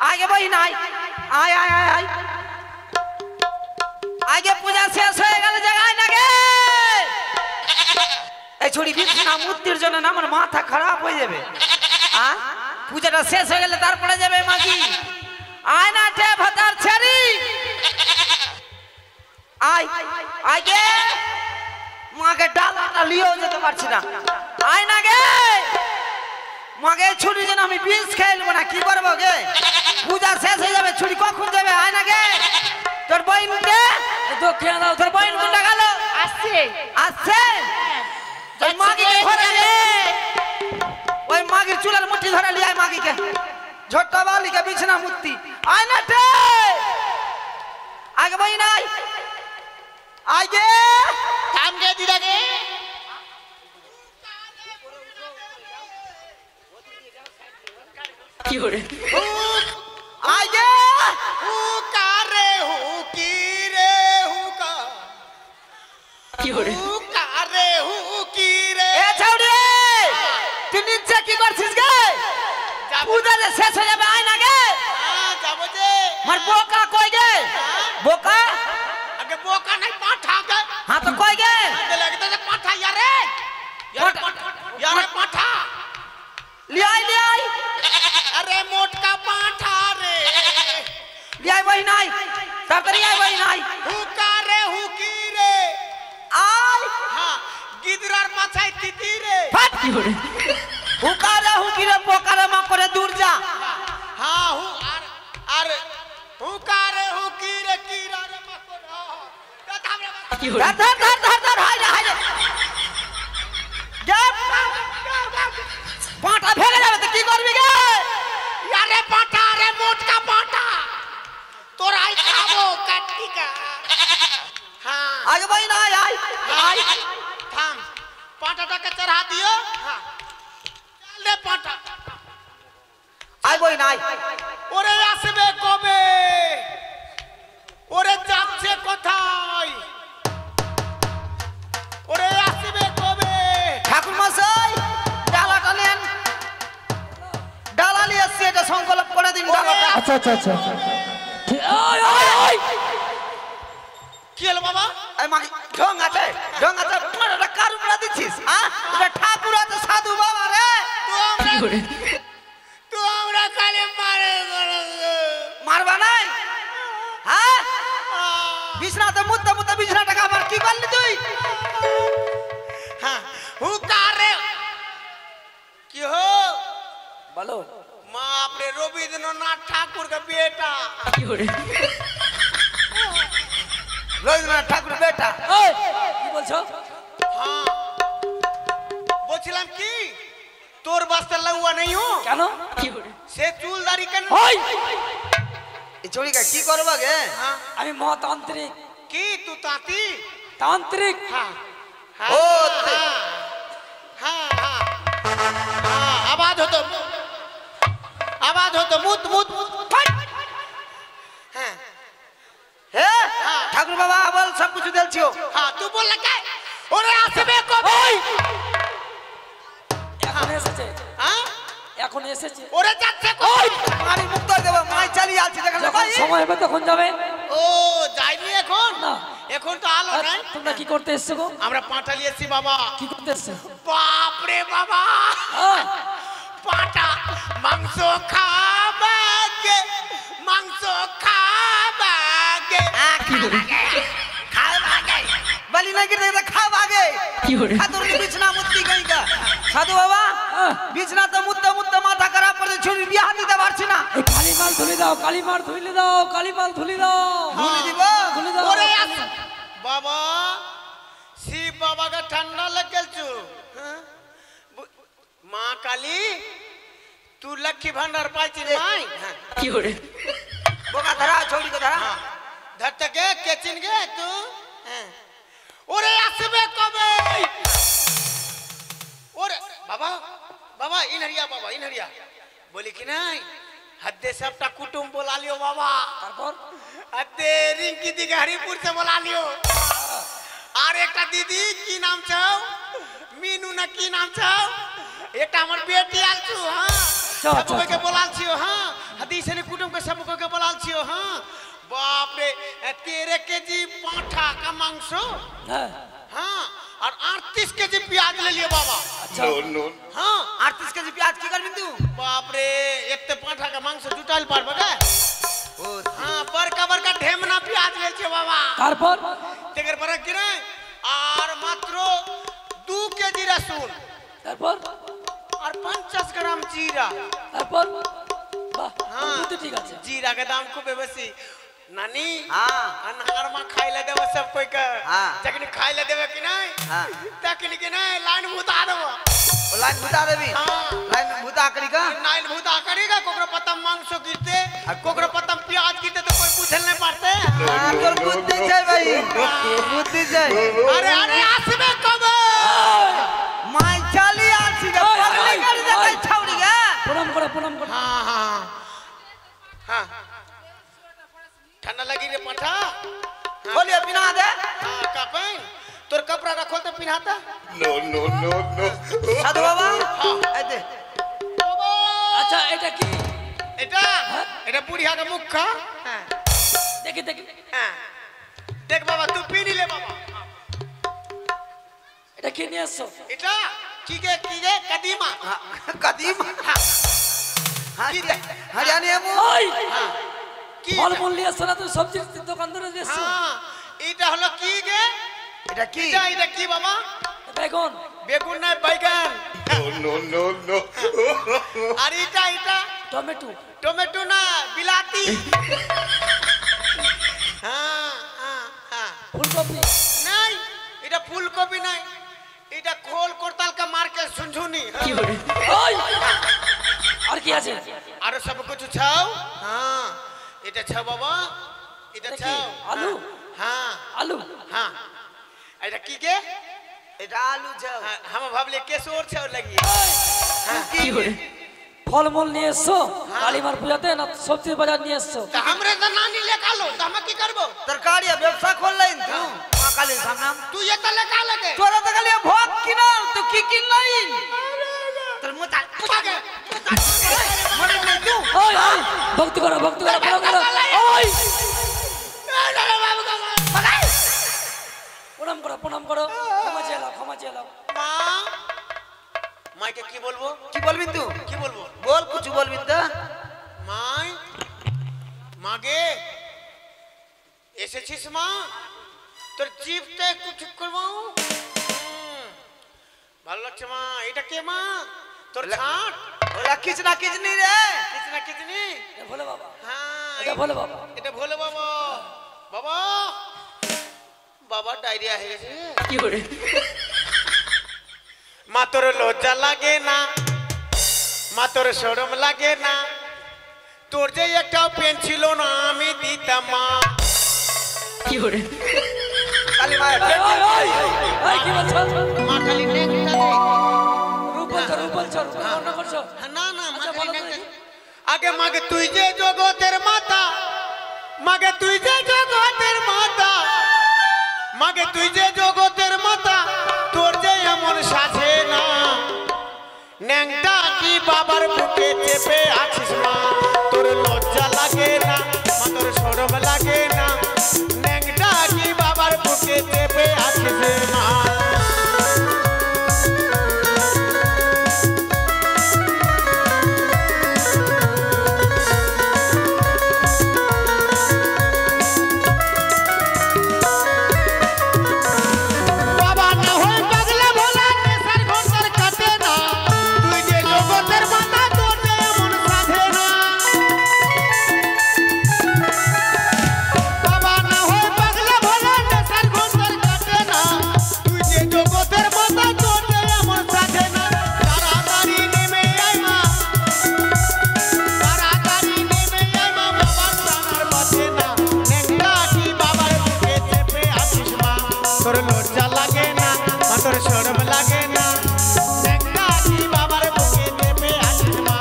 [SPEAKER 1] আগে বই নাই আয় আয় আয় আয় আগে পূজা শেষ হয়ে গেল জায়গায় না গে এই ছড়ি বিছনা মূর্তির জন্য না আমার মাথা খারাপ হয়ে যাবে পূজাটা শেষ হয়ে গেলে তারপরে যাবে মাগি আয় না রে ভাতার ছেড়ি আয় আগে মাকে ডালাটা লিয়েও যেতে পারছি না আয় না গে মাকে ছুরি যেন আমি বিষ খেলবো না কি করবো গে পূজা শেষ হয়ে যাবে ছুরি কখন যাবে আয় না গে তোর বইন কে
[SPEAKER 3] দক্ষিণা দাও
[SPEAKER 1] তোর বইন কোনটা গেল
[SPEAKER 4] আসছে
[SPEAKER 1] আসছে ওই মাগিকে ধরে লে ওই মাগির চুলার মুঠি ধরে লিয়ে আয় মাগিকে ঝোট্টা বালিকে বিছনা মূর্তি আয় না রে আগে বই নাই আগে
[SPEAKER 4] কাম গে দিদাকে
[SPEAKER 3] কি করে
[SPEAKER 1] আগে
[SPEAKER 4] হুকারে হুকিরে হুকা
[SPEAKER 3] কি করে
[SPEAKER 4] হুকারে হুকিরে
[SPEAKER 1] এ ছাউড়ি তুই নিচে কি করছিস গে পূজা শেষ হয়ে যাবে আয় না গে
[SPEAKER 4] যাব যে
[SPEAKER 1] মার বোকা কই গে বোকা
[SPEAKER 4] আগে বোকা নাই পাঠা গে
[SPEAKER 1] हां तो কই গে
[SPEAKER 4] লাগতে যে পাঠা ইয়ারে यारे पाठा
[SPEAKER 1] ले आई
[SPEAKER 4] अरे मोटका पाठा रे
[SPEAKER 1] ले आई वही नहीं तातरी आई वही नहीं
[SPEAKER 4] हुका रे हुकी रे
[SPEAKER 1] आई
[SPEAKER 4] हां गिदरार माछाई तिती रे
[SPEAKER 1] फट की हो रे हुकी रे पोकारे मा करे दूर जा
[SPEAKER 4] हां हु अरे हुका रे हुकी रे कीरा रे मा को
[SPEAKER 3] की हो रे
[SPEAKER 1] धर हाय पाटा फेंके जावे तो की करबी गे
[SPEAKER 4] यारे पाटा रे मोटका पाटा तोरा आई खाबो काटी का हां
[SPEAKER 1] आगे भाई ना आई
[SPEAKER 4] थाम पाटाटा के चढ़ा दियो हां ले पाटा
[SPEAKER 1] आई भाई ना
[SPEAKER 4] ওরে আসবে কবে ওরে যাচ্ছে কোথায় ওরে আসবে কবে
[SPEAKER 1] ঠাকুর মশাই ডালাটা নেন ডালা নিয়ে এসে এটা সংকল্প করে দিন ডালাটা
[SPEAKER 2] আচ্ছা আচ্ছা আচ্ছা
[SPEAKER 4] কি হলো বাবা
[SPEAKER 1] এই মাগি ঢং আছে এটা কার উপরে দিছিস হ্যাঁ এটা ঠাকুর আছে সাধু বাবা রে
[SPEAKER 3] কি हो रे
[SPEAKER 4] তুই আমরা কালে মারে
[SPEAKER 1] মারবা নাই হ্যাঁ বিছনাতে মুত্তে বিছনা টাকা আবার কি করলি তুই
[SPEAKER 4] হ্যাঁ হুকারে কি হো
[SPEAKER 3] বলো
[SPEAKER 4] মা अपने रविंद्रनाथ ठाकुर का बेटा
[SPEAKER 2] রবীন্দ্রনাথ ঠাকুর বেটা।
[SPEAKER 3] এই, কি বলছো?
[SPEAKER 4] हाँ বলছিলাম কি তোর বাস্তে লউয়া नहीं हो
[SPEAKER 3] কেন?
[SPEAKER 4] সে চুল দাড়ি কেন
[SPEAKER 3] ওই,
[SPEAKER 2] এই চড়িকা কি করবা গে?
[SPEAKER 4] हाँ
[SPEAKER 3] আমি মহাতান্ত্রিক।
[SPEAKER 4] কি तू ताती
[SPEAKER 3] তান্ত্রিক।
[SPEAKER 4] हाँ हाँ
[SPEAKER 2] ओ,
[SPEAKER 4] हाँ हाँ हाँ आवाज हो तो मुत मुत फट हाँ
[SPEAKER 2] হে ঠাকুর বাবা বল সব কিছু দেলছিও।
[SPEAKER 4] हाँ तू बोल लगा ओरे আসবে কবে
[SPEAKER 3] এখন এসেছে,
[SPEAKER 4] हाँ
[SPEAKER 3] এখন এসেছে।
[SPEAKER 4] ওরে যাচ্ছে কই
[SPEAKER 2] আমি মুক্ত দেব মাই চালি আছি দেখেন
[SPEAKER 3] যখন সময় হবে তখন যাবে।
[SPEAKER 4] ও যাইনি এখন
[SPEAKER 3] না।
[SPEAKER 4] এখন তো আলো
[SPEAKER 3] আর
[SPEAKER 4] নাই
[SPEAKER 3] তোমরা কি করতে এসছো গো?
[SPEAKER 4] আমরা পাঁঠা লিয়েছি বাবা
[SPEAKER 3] কি করতে এসছো?
[SPEAKER 4] বাপ রে বাবা
[SPEAKER 3] হ্যাঁ,
[SPEAKER 4] পাঁঠা মাংস খাবাগে মাংস খাবাগে খাবাগে
[SPEAKER 2] বলি না কি দেখে খাব আগে খাতুর নি বিছনা মুত্তি গই গা সাধু বাবা
[SPEAKER 3] হ্যাঁ।
[SPEAKER 2] বিছনা তো মুত্তে মুত্তে মাথা খারাপ করে ছুরি বিয়া দিতে পারছি না।
[SPEAKER 3] এই কালিমাল ধুলি দাও, কালিমার ধুলি দাও, কালিমাল ধুলি দাও।
[SPEAKER 2] ভুলে দিব
[SPEAKER 3] ধুলি দাও।
[SPEAKER 4] ওরে বাবা শিব বাবা का ठंडा लग गल छु मां काली तू लक्ष्मी भंडार पाइछि माई
[SPEAKER 2] বোকা ধরা ছড়ি কো ধরা
[SPEAKER 4] धरते के चिन गे तू ओरे আসবে কবে ओरे बाबा बाबा इनहरिया बोली कि नहीं हद्दे सबटा कुटुंब बोला लियो बाबा
[SPEAKER 3] তারপর
[SPEAKER 4] हद्दे रिंकी दी हरिपुर से बोला लियो আর একটা দিদি কি নাম চাও মিনু না কি নাম চাও এটা আমার বেটি আলছু হ্যাঁ
[SPEAKER 3] চাও,
[SPEAKER 4] सबको के
[SPEAKER 3] চাও।
[SPEAKER 4] बोलालछियो हाँ हदीस ने कुटुंब के सबको के बोलालछियो हाँ बाप रे 13 केजी पाठा का मांस
[SPEAKER 3] হ্যাঁ,
[SPEAKER 4] हाँ और 38 केजी प्याज ले लिए बाबा
[SPEAKER 3] আচ্ছা।
[SPEAKER 4] हाँ
[SPEAKER 2] 38 কেজি পেঁয়াজ কি করবি তুই?
[SPEAKER 4] बाप रे एक पाठा का मांस जुटाल पारबे के
[SPEAKER 2] ও
[SPEAKER 4] हाँ बड़का ढेमना प्याज ले छे बाबा
[SPEAKER 3] তারপর
[SPEAKER 4] तेकर पर कि नहीं और मात्र 2 केजी रसून
[SPEAKER 3] তারপর
[SPEAKER 4] और 50 ग्राम जीरा
[SPEAKER 3] তারপর বাহ,
[SPEAKER 4] हाँ।
[SPEAKER 3] বুদ্ধি ঠিক আছে।
[SPEAKER 4] जीरा के दाम खूब बेसी नानी
[SPEAKER 2] हाँ।
[SPEAKER 4] अनहार में खाइले देव सब कोई का
[SPEAKER 2] हाँ।
[SPEAKER 4] जखनी खाइले देवे कि नहीं
[SPEAKER 2] हाँ।
[SPEAKER 4] तखनी कि नहीं लाइन भूता देव
[SPEAKER 2] ও লাইন ভুতা দেবি
[SPEAKER 4] हाँ।
[SPEAKER 2] লাইন ভুতা করি কা
[SPEAKER 4] लाइन भूता करेगा कोकरो पतम मांस गिरते कोकरो पतम प्याज गिरते तो कोई पूछल नहीं पाते
[SPEAKER 2] তোর বুদ্ধি চাই ভাই বুদ্ধি চাই
[SPEAKER 4] अरे अरे आसबे कब
[SPEAKER 2] মাই চালি আছি গে
[SPEAKER 3] ওই,
[SPEAKER 2] পাগলি
[SPEAKER 3] ওই,
[SPEAKER 2] গাড়ি দেখাই
[SPEAKER 3] ওই।
[SPEAKER 2] ছাউড়ি গে
[SPEAKER 3] প্রণাম করো, প্রণাম করো।
[SPEAKER 4] हाँ हाँ हाँ ठंडा लगी रे पठा
[SPEAKER 2] বলিয়ে পিনা দে
[SPEAKER 4] हाँ कपें तोर कपड़ा रखो तो पिन्हाता
[SPEAKER 2] সাধু বাবা এই দে
[SPEAKER 3] আচ্ছা, এটা কি?
[SPEAKER 4] এটা এটা বুড়িয়া का मुख का हाँ
[SPEAKER 3] দেখি দেখি,
[SPEAKER 4] हाँ देख बाबा तू पी ले बाबा
[SPEAKER 3] এটা কি নিয়ে এসছো?
[SPEAKER 4] এটা কি গে कदीमा
[SPEAKER 2] কদিম হ্যাঁ
[SPEAKER 4] কি দে
[SPEAKER 2] হরিয়ানি আমু
[SPEAKER 3] ওই,
[SPEAKER 4] কি
[SPEAKER 3] ফলমূল নিয়ে এসছো না, তুমি সবজির দোকান ধরে দিয়ে এসছো?
[SPEAKER 4] हाँ এটা হলো কি গে
[SPEAKER 2] এটা কি
[SPEAKER 4] এটা কি বাবা
[SPEAKER 3] বেগুন।
[SPEAKER 4] বেগুন না বাইগান আর এটা
[SPEAKER 3] টমেটো।
[SPEAKER 4] टोमेटो ना बिलाती हाँ हाँ हाँ
[SPEAKER 3] ফুলকপি।
[SPEAKER 4] नहीं এটা ফুলকপি নাই এটা খোল করতাল का मार के सुनझुनी
[SPEAKER 3] ওই, আর কি আছে?
[SPEAKER 4] আরো সব কিছু ছাও হ্যাঁ এটা ছাও বাবা এটা
[SPEAKER 3] এটা কি?
[SPEAKER 4] ছাও
[SPEAKER 3] আলু?
[SPEAKER 4] হ্যাঁ
[SPEAKER 3] আলু।
[SPEAKER 4] হ্যাঁ এটা কি কে
[SPEAKER 2] এটা আলু যাও
[SPEAKER 4] हाँ, हम भावले केसोर छाव लगी
[SPEAKER 2] কি
[SPEAKER 3] ফলমূল নিয়ে এসছো কালীমার পূজাতে, না সবজি বাজার নিয়ে এসছো?
[SPEAKER 4] तो हमरे तो नानी ले कालो तो हम की करबो
[SPEAKER 2] তরকারি ব্যবসা করলেন তুই মা কালীর সামনে
[SPEAKER 4] तू ये तो ले का लगे
[SPEAKER 2] তোরা তো খালি ভোগ কিনাল তো কি কিনলাইন তোর মোটা
[SPEAKER 4] आगे
[SPEAKER 2] মনে নেই তুই
[SPEAKER 3] ওই, ওই, ভক্তি করো, ভক্তি করো, প্রণাম করো। ওই,
[SPEAKER 4] बाबू का
[SPEAKER 3] প্রণাম করো, প্রণাম করো। ক্ষমা চেয়ে নাও, ক্ষমা চেয়ে নাও।
[SPEAKER 4] मां माई के की बोलबो
[SPEAKER 2] কি বলবি তুই
[SPEAKER 4] की बोलबो
[SPEAKER 2] বল কিছু বলবি তো
[SPEAKER 4] माई मागे এসেছিস মা তোর জিভটা একটু ঠিক করবাও ভালো লাগছে মা এটা কে মা তোর ছাট ওলা কিচনা কিচনি রে কিচনা কিচনি
[SPEAKER 3] এ ভোলে বাবা,
[SPEAKER 4] হ্যাঁ
[SPEAKER 3] এটা ভোলে বাবা।
[SPEAKER 4] এটা ভোলে বাবা বাবা বাবা ডায়রিয়া হয়ে গেছে
[SPEAKER 1] কি করে
[SPEAKER 4] মা তোর লজ্জা লাগে না মা তোর শরম লাগে না তোর যে একটাও পেন ছিল না আমি দিতাম মা
[SPEAKER 1] কি করে
[SPEAKER 4] কালী মা
[SPEAKER 3] এই, কি বলছো?
[SPEAKER 4] মা খালি নেকটা দে
[SPEAKER 3] রূপ বলছো, রূপ বলছো, রূপ বর্ণনা করছো?
[SPEAKER 4] না না মা
[SPEAKER 3] আচ্ছা,
[SPEAKER 4] খালি
[SPEAKER 3] বলো
[SPEAKER 4] নেকটা
[SPEAKER 3] দেখি।
[SPEAKER 4] আগে মাগে তুই যে জগতের মাতা মাগে তুই যে জগতের মাতা মাগে তুই যে জগতের মাতা তোর যে এমন সাজে না ন্যাংটা কি বাবার বুকে চেপে আছিস মা তোর লজ্জা লাগে না মা তোর শরম লাগে না ন্যাংটা কি বাবার বুকে চেপে আছিস মা বাবা না হয় পাগলা ভোলা নেশার ঘন্টার কাটে না তুই যে জগতের মাতা তোর যে এমন সাধে না বাবা না হয় পাগলা ভোলা নেশার ঘন্টার কাটে না তুই যে জগতের মাতা তোর যে এমন সাধে না তাড়াতাড়ি নেমে আয় মা তাড়াতাড়ি নেমে আয় মা বাবার প্রাণার বাঁচে না নেংটা কি বাবার বুকে চেপে আছিস মা তোর লজ্জা লাগে না মা তোর শরম লাগে না নেংটা কি বাবার বুকে চেপে আছিস মা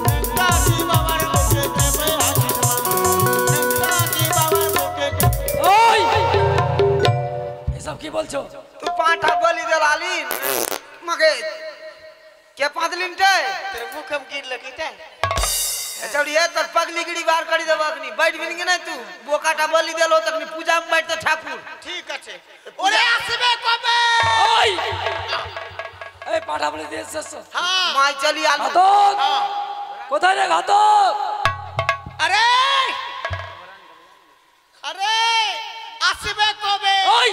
[SPEAKER 4] নেংটা কি বাবার বুকে চেপে আছিস মা নেংটা কি বাবার বুকে
[SPEAKER 3] ওই! এসব কি বলছো?
[SPEAKER 5] तू पाटा बोली दे लालीन मगे क्या पादलिन टे
[SPEAKER 4] तेरे मुखम गिर लगी टे
[SPEAKER 5] चढ़िए तर पगली गिड़ी बार करी देबा अखनी बैठ बिनगे ना तू बोकाटा बोली देलो तखनी पूजा में बैठ ठाकुर
[SPEAKER 4] ঠিক আছে ওরে আসবে কবে
[SPEAKER 3] ওই! এই পাঠা বলে দিয়ে এসেছো।
[SPEAKER 4] হ্যাঁ
[SPEAKER 5] माई चली आलू
[SPEAKER 3] ঘাতক!
[SPEAKER 4] হ্যাঁ
[SPEAKER 3] কোথায় রে ঘাতক?
[SPEAKER 4] আরে আরে আসবে কবে
[SPEAKER 3] ওই!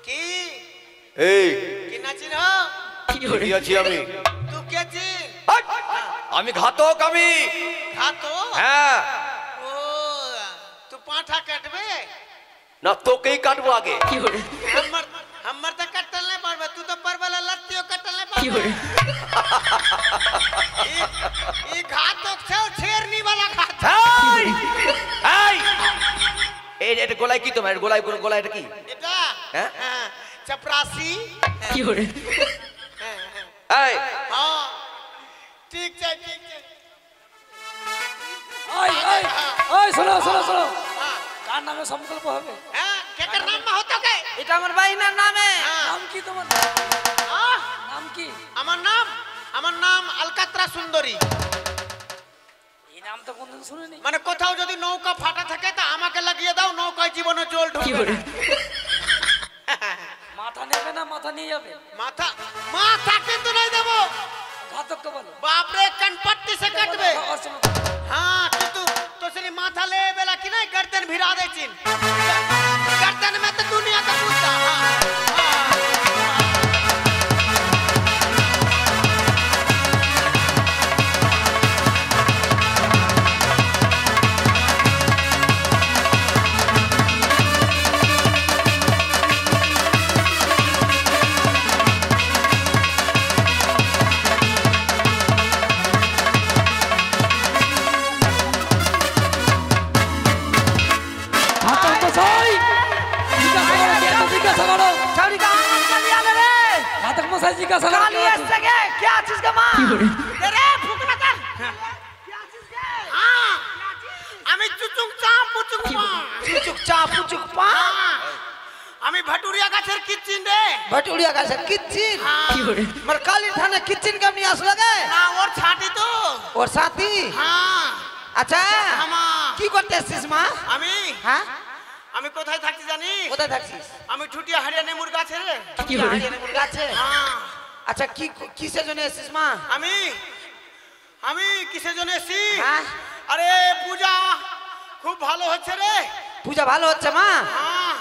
[SPEAKER 4] কি
[SPEAKER 6] এই
[SPEAKER 4] কি নাচিন
[SPEAKER 6] কি আছি আমি
[SPEAKER 4] তুই কে চিন
[SPEAKER 6] হাট! আমি ঘাতক আমি
[SPEAKER 4] খাতো
[SPEAKER 6] হ্যাঁ
[SPEAKER 4] ও তুই পাঁঠা কাটবে
[SPEAKER 6] না তোকেই কাটবো আগে
[SPEAKER 4] हमर तो कटल नहीं पारबे तू तो परबला लत्तियो कटल नहीं पारबे ई घातक छे छेरनी वाला घात
[SPEAKER 6] এই! এই! এটা গোলায় কি তোমার গোলায় গোলায় এটা কি
[SPEAKER 4] এটা
[SPEAKER 6] হ্যাঁ?
[SPEAKER 4] হ্যাঁ चपरासी
[SPEAKER 1] কি করে
[SPEAKER 6] এই
[SPEAKER 4] हां ठीक है
[SPEAKER 3] ওই! ওই! ওই, শোনো, শোনো, শোনো।
[SPEAKER 4] हां
[SPEAKER 3] কার নামে সংকল্প হবে?
[SPEAKER 4] हां के कर नाम में होतो के
[SPEAKER 5] এটা আমার বাইনার নামে
[SPEAKER 3] নাম কি তোমার?
[SPEAKER 4] हां
[SPEAKER 3] নাম কি?
[SPEAKER 4] আমার নাম अलकतरा सुंदरी
[SPEAKER 3] এই নাম তো কোনদিন শুনিনি।
[SPEAKER 4] মানে কোথাও যদি নৌকা ফাটা থাকে তা আমাকে লাগিয়ে দাও নৌকায় জীবনে জল
[SPEAKER 1] কি
[SPEAKER 4] ঢুকবে
[SPEAKER 1] করে
[SPEAKER 4] না।
[SPEAKER 3] মাথা নেবে না মাথা নিয়ে যাবে?
[SPEAKER 4] মাথা কিন্তু নাই দেবো
[SPEAKER 3] ঘাতককে বলো।
[SPEAKER 4] বাপরে कनपट्टी से कटबे
[SPEAKER 3] और सुनो,
[SPEAKER 4] हाँ किंतु तो सरी माथा ले बेला कि नहीं गर्दन भिरा दे चिन गर्दन में तो दुनिया का पूछता हाँ
[SPEAKER 3] ঘাতক মশাই! জিজ্ঞাসা করো, কে তো জিজ্ঞাসা করো।
[SPEAKER 5] छौड़ी का चली आले रे
[SPEAKER 3] ঘাতক মশাই জিজ্ঞাসা করো,
[SPEAKER 5] काली
[SPEAKER 3] কে আছে?
[SPEAKER 5] ऐसे के क्या चीज का मां
[SPEAKER 1] কি করে
[SPEAKER 5] रे फुकना कर क्या चीज के
[SPEAKER 4] हाँ আমি চুচুক চাপ পুচুক পা
[SPEAKER 5] पुचुक चा पुचुक पा
[SPEAKER 4] আমি ভাটুরিয়া গাছের কিচিন রে
[SPEAKER 5] भटुड़िया का से किचिन
[SPEAKER 1] কি করে
[SPEAKER 5] मर काली थाने किचिन कम नहीं आस लगे
[SPEAKER 4] না ওর ছাটি তো
[SPEAKER 5] और साथी
[SPEAKER 4] হ্যাঁ
[SPEAKER 5] अच्छा
[SPEAKER 4] আমা
[SPEAKER 5] কি করতেছিস মা
[SPEAKER 4] আমি
[SPEAKER 5] হ্যাঁ
[SPEAKER 4] আমি কোথায় থাকছি জানি
[SPEAKER 5] কোথায় থাকছিস
[SPEAKER 4] আমি ঠুটিয়া হারিয়া নেমুর গাছে রে
[SPEAKER 1] কি করে
[SPEAKER 5] হারিয়ানা মুরগা আছে
[SPEAKER 4] হ্যাঁ
[SPEAKER 5] আচ্ছা কি কিসের জন্য এসেছিস মা
[SPEAKER 4] আমি কিসের জন্য এসেছি
[SPEAKER 5] হ্যাঁ
[SPEAKER 4] আরে পূজা খুব ভালো হচ্ছে রে
[SPEAKER 5] পূজা ভালো হচ্ছে মা
[SPEAKER 4] হ্যাঁ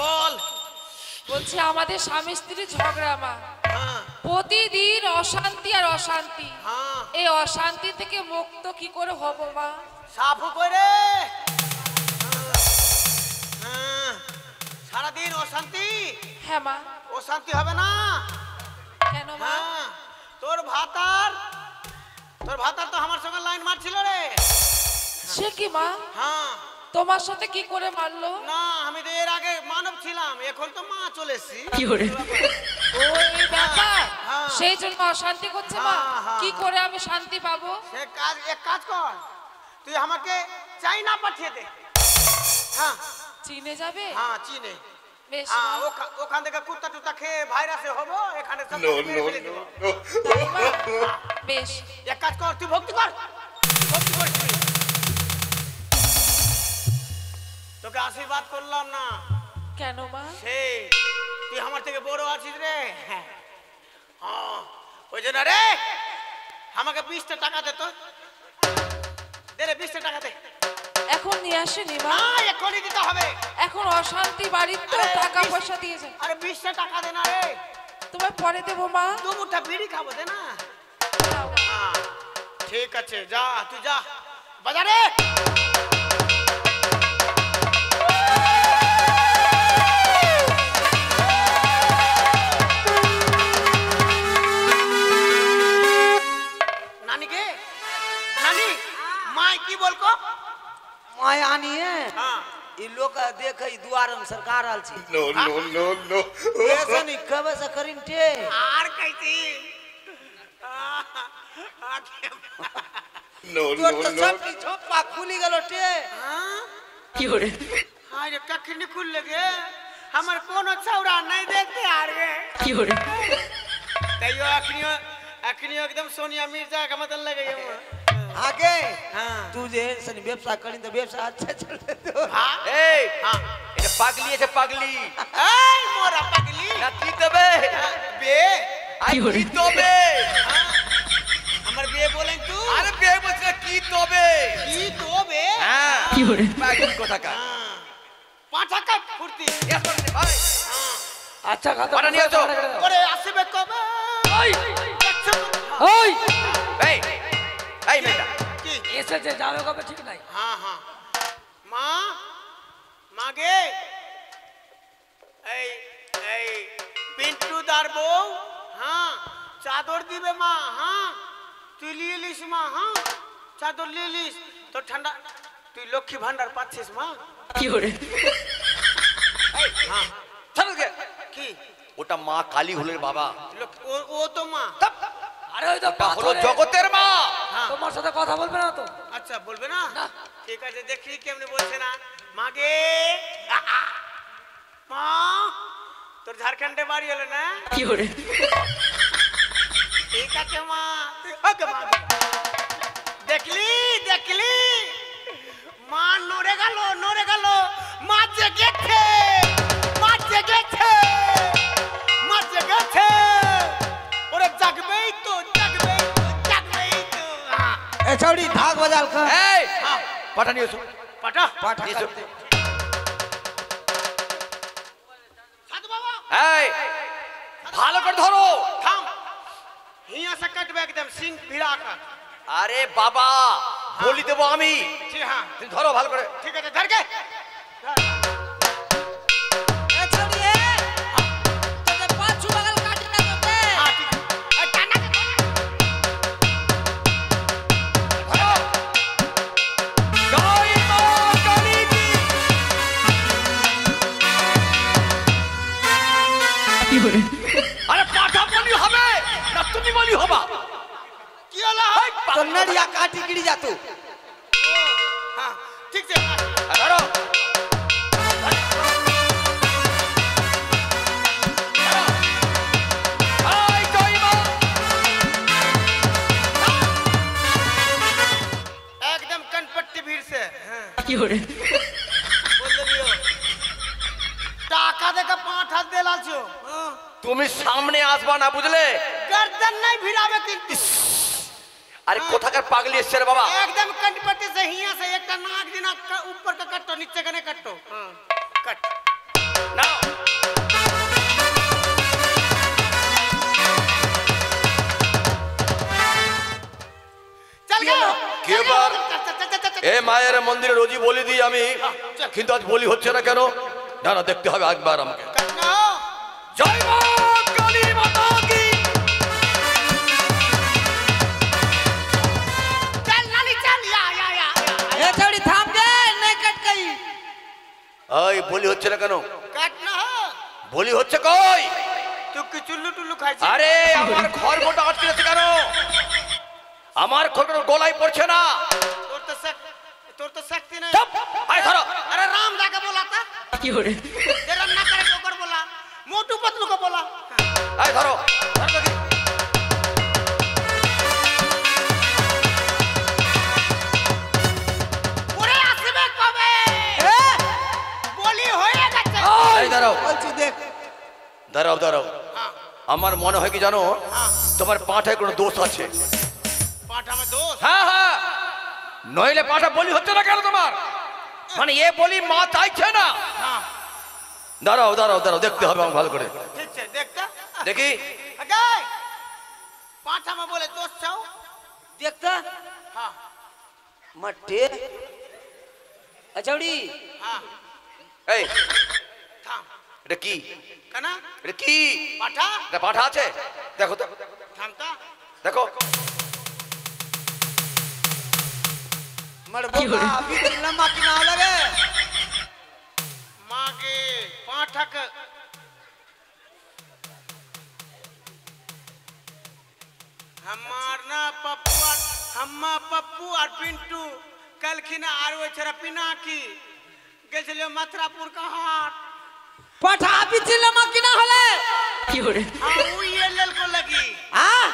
[SPEAKER 4] বল।
[SPEAKER 7] বলছি আমাদের স্বামী স্ত্রী ঝগড়া মা,
[SPEAKER 4] হ্যাঁ
[SPEAKER 7] প্রতিদিন অশান্তি আর অশান্তি।
[SPEAKER 4] হ্যাঁ
[SPEAKER 7] এই অশান্তি থেকে মুক্ত কি করে হব মা?
[SPEAKER 4] সাফু করে। হ্যাঁ, সারাদিন অশান্তি।
[SPEAKER 7] হ্যাঁ মা।
[SPEAKER 4] অশান্তি হবে না।
[SPEAKER 7] কেন মা?
[SPEAKER 4] হ্যাঁ, তোর ভাতার তো আমার সঙ্গে লাইন মারছিল রে।
[SPEAKER 7] সে কি মা?
[SPEAKER 4] হ্যাঁ
[SPEAKER 7] তোমার সাথে কি করে মারলো?
[SPEAKER 4] না, আমি তো এর আগে মানব ছিলাম, এখন তো মা চলে এসছি।
[SPEAKER 7] ও এই ব্যাপার,
[SPEAKER 4] হ্যাঁ।
[SPEAKER 7] সেই জন্য অশান্তি করছে মা।
[SPEAKER 4] হ্যাঁ, হ্যাঁ।
[SPEAKER 7] কি করে আমি শান্তি পাবো?
[SPEAKER 4] এক কাজ কর, তুই আমাকে চাইনা পাঠিয়ে দে। হ্যাঁ
[SPEAKER 7] চিনে যাবে?
[SPEAKER 4] হ্যাঁ চিনে।
[SPEAKER 7] বেশ
[SPEAKER 4] হ্যাঁ,
[SPEAKER 7] মা।
[SPEAKER 4] ওখান থেকে কুত্তা টুত্তা খেয়ে ভাইরাসে হবো, এখানে সব মেরে ফেলে দেবো।
[SPEAKER 7] তাই মা? বেশ।
[SPEAKER 4] এক কাজ কর, তুই ভক্তি কর, ভক্তি কর তুই। তোকে আশীর্বাদ করলাম না।
[SPEAKER 7] কেন মা?
[SPEAKER 4] সেই তুই আমার থেকে বড় আছিস রে। হ্যাঁ, ওই জন্য রে আমাকে 20টা টাকা দে তো। দে রে, 20টা টাকা দে।
[SPEAKER 7] এখন নিয়ে আসেনি মা?
[SPEAKER 4] না, এখনই দিতে হবে।
[SPEAKER 7] এখন অশান্তি বাড়ির তো,
[SPEAKER 4] আরে,
[SPEAKER 7] টাকা
[SPEAKER 4] 20
[SPEAKER 7] পয়সা দিয়ে যায়।
[SPEAKER 4] আরে 20টা টাকা দে না রে।
[SPEAKER 7] তোমায় পরে দেবো মা।
[SPEAKER 4] দু মুঠা বিড়ি খাবো, দে না।
[SPEAKER 7] দাও।
[SPEAKER 4] হ্যাঁ, ঠিক আছে, যা তুই যা বাজারে। नानी माई की बोल को
[SPEAKER 5] माय आनी है
[SPEAKER 4] हाँ
[SPEAKER 5] ई लोग देख द्वार में सरकार आल छी
[SPEAKER 8] नो नो नो नो
[SPEAKER 5] ऐसा नहीं कबे से करिन टे
[SPEAKER 4] आर कैसी
[SPEAKER 8] नो
[SPEAKER 5] तोर
[SPEAKER 8] नो
[SPEAKER 5] तो
[SPEAKER 8] नो
[SPEAKER 5] सब की छोपा खुली गेलो टे
[SPEAKER 7] কি করে?
[SPEAKER 4] हाँ ये कखनी खुल लगे हमार कोनो छौरा नहीं देखते यार गे
[SPEAKER 7] কি করে?
[SPEAKER 4] तैयो अखनियो एकदम सोनिया मिर्जा का मतलब लगे ये
[SPEAKER 5] आगे
[SPEAKER 4] हाँ
[SPEAKER 5] तू जे सनी व्यवसाय करिन तो व्यवसाय अच्छा चलते तो
[SPEAKER 4] हाँ
[SPEAKER 6] এই
[SPEAKER 4] हाँ
[SPEAKER 6] এটা পাগলি আছে পাগলি
[SPEAKER 4] ऐ मोरा पगली
[SPEAKER 6] না কি তবে
[SPEAKER 4] बे
[SPEAKER 6] আই কি তবে
[SPEAKER 4] हमार बे बोले तू
[SPEAKER 6] আরে বে বলছে কি তবে
[SPEAKER 4] की तो बे
[SPEAKER 6] হ্যাঁ
[SPEAKER 7] কি করে?
[SPEAKER 6] পাগলি কথা কা
[SPEAKER 4] हाँ पांचा कट फुर्ती
[SPEAKER 6] এস বলতে ভাই
[SPEAKER 3] আচ্ছা খাতা
[SPEAKER 6] কটা নিয়ে আসো?
[SPEAKER 4] ओरे आसिबे कबे
[SPEAKER 3] ওই
[SPEAKER 4] अच्छा
[SPEAKER 3] ওই
[SPEAKER 6] এই এই মেয়েটা
[SPEAKER 4] की
[SPEAKER 3] এসেছে, যাবে কবে ঠিক নাই।
[SPEAKER 4] हाँ हाँ माँ मागे এই এই পিন্টু দার বউ হ্যাঁ চাদর দিবে মা হ্যাঁ তুই নিয়ে লিস মা হ্যাঁ চাদর নিয়ে লিস তো ঠান্ডা তুই লক্ষ্মী ভান্ডার পাচ্ছিস মা
[SPEAKER 7] কি করে?
[SPEAKER 4] হ্যাঁ
[SPEAKER 6] চলো গে
[SPEAKER 4] কি
[SPEAKER 6] ওটা মা কালী হলের বাবা
[SPEAKER 4] ও তো মা
[SPEAKER 3] আরে ওই তো
[SPEAKER 6] ওটা হলো
[SPEAKER 3] পাথরে।
[SPEAKER 6] জগতের মা
[SPEAKER 4] হ্যাঁ
[SPEAKER 3] তোমার সাথে কথা বলবে না তো?
[SPEAKER 4] আচ্ছা বলবে না ঠিক আছে দেখি কেমনে বলছে না মাগে মা তোর ঝাড়খণ্ডে বাড়ি হলো না
[SPEAKER 7] কি করে?
[SPEAKER 4] ঠিক আছে মা তুই ওকে মা দেখলি দেখলি মা নড়ে গেল মা জেগেছে মা জেগেছে মা জেগেছে ওরে জাগবেই তো
[SPEAKER 5] ए छौड़ी धाक बजाल का
[SPEAKER 6] এই পাঠা নিয়ে এসো
[SPEAKER 4] পাটা
[SPEAKER 5] पाठा
[SPEAKER 6] ये जो-
[SPEAKER 5] करते
[SPEAKER 4] সাধু বাবা
[SPEAKER 6] এই ভালো করে ধরো
[SPEAKER 4] থাম হিয়া से कटবে একদম সিং ভিড়া का
[SPEAKER 6] আরে বাবা বলি দেবো আমি
[SPEAKER 4] জি হ্যাঁ
[SPEAKER 6] তুমি ধরো ভালো করে
[SPEAKER 4] ঠিক আছে ধর কে
[SPEAKER 5] ए छौड़ी
[SPEAKER 7] তোকে পাঁচু বাগাল কাটি না তোকে।
[SPEAKER 4] हाँ ठीक है टाना के
[SPEAKER 6] ধরো জয় মা কালী কি
[SPEAKER 7] কি করে?
[SPEAKER 6] আরে পাঠা বলি হবে না তুমি বলি হবা
[SPEAKER 4] কি হলো
[SPEAKER 5] तो नड़िया काटी गिरी जा तू
[SPEAKER 4] हाँ ठीक से
[SPEAKER 6] ধরো হাই জয় মা
[SPEAKER 4] एकदम कनपट्टी भीड़ से हाँ
[SPEAKER 7] কি করে?
[SPEAKER 4] बोल दियो टाका देके 5 हाथ देला छो
[SPEAKER 6] তুমি সামনে আসবা না বুঝলে
[SPEAKER 4] गर्दन नहीं भिड़ावे किंतु
[SPEAKER 6] আরে কোথাকার পাগলি এসছে রে বাবা
[SPEAKER 4] एकदम कनपट्टी से हिया से एक नाक दिना ऊपर का कट्टो नीचे का नहीं कट्टो हाँ कट
[SPEAKER 6] নাও।
[SPEAKER 4] চল গো
[SPEAKER 6] কি ব্যাপার? এ মায়ের মন্দিরে রোজই বলি দিই আমি, কিন্তু আজ বলি হচ্ছে না কেন? না না, দেখতে হবে একবার আমাকে। জয় মা কালী মাতা কি।
[SPEAKER 4] চল নালি চল ইয়া
[SPEAKER 1] এ ছাড়ি থাম গে নাই কাট কই
[SPEAKER 6] এই বলি হচ্ছে না কেন?
[SPEAKER 4] কাট না
[SPEAKER 6] বলি হচ্ছে কই?
[SPEAKER 4] তুই কি চুল্লু টুল্লু খাইছিস?
[SPEAKER 6] আরে আমার খড়গোটা আটকে আছে কেন? আমার খড়গোটা গলায় পড়ছে না।
[SPEAKER 4] তোর তো শক্তি নাই।
[SPEAKER 6] চুপ! আরে ধরো।
[SPEAKER 4] अरे राम जाके बोला था
[SPEAKER 1] কি করে
[SPEAKER 4] तेरा ना करे तो कर बोला मोटू पतलू को बोला
[SPEAKER 6] এই ধরো, ধরো দেখি।
[SPEAKER 4] पूरे আসবে কবে বলি হয়ে গেছে
[SPEAKER 6] এই দাঁড়াও,
[SPEAKER 4] বলছি দেখ
[SPEAKER 6] দাঁড়াও দাঁড়াও। আমার মনে হয় কি জানো, তোমার পাঁঠায় কোনো দোষ আছে।
[SPEAKER 4] পাঠা में दोस्त
[SPEAKER 6] হ্যাঁ হ্যাঁ, নইলে পাঁঠা বলি হচ্ছে না কেন তোমার? মানে এ বলি মা চাইছে না।
[SPEAKER 4] हां
[SPEAKER 6] দাঁড়াও দাঁড়াও দাঁড়াও, দেখতে হবে আমার ভালো করে।
[SPEAKER 4] ठीक है देखता
[SPEAKER 6] দেখি।
[SPEAKER 4] अगे पाठा में बोले दोस्त चाओ
[SPEAKER 1] দেখতা
[SPEAKER 4] हां
[SPEAKER 1] মটে আচৌড়ি
[SPEAKER 4] हां
[SPEAKER 6] এই
[SPEAKER 4] थाम
[SPEAKER 6] এটা কি?
[SPEAKER 4] कना
[SPEAKER 6] এটা কি?
[SPEAKER 4] पाठा
[SPEAKER 6] এটা পাঁঠা আছে? দেখো তো,
[SPEAKER 4] थामता
[SPEAKER 6] দেখো।
[SPEAKER 1] মড়বো अभी दिलना माकी ना लगे
[SPEAKER 4] मां के पाठा के हमार ना पप्पू और हम्मा पप्पू और पिंटू कल खिना आर वो छरा पिना की गेछलियो मथुरापुर का हाट
[SPEAKER 1] পাঠা अभी दिलना माकी ना হলে কি করে
[SPEAKER 4] हाँ वो ये लेल को लगी
[SPEAKER 1] হ্যাঁ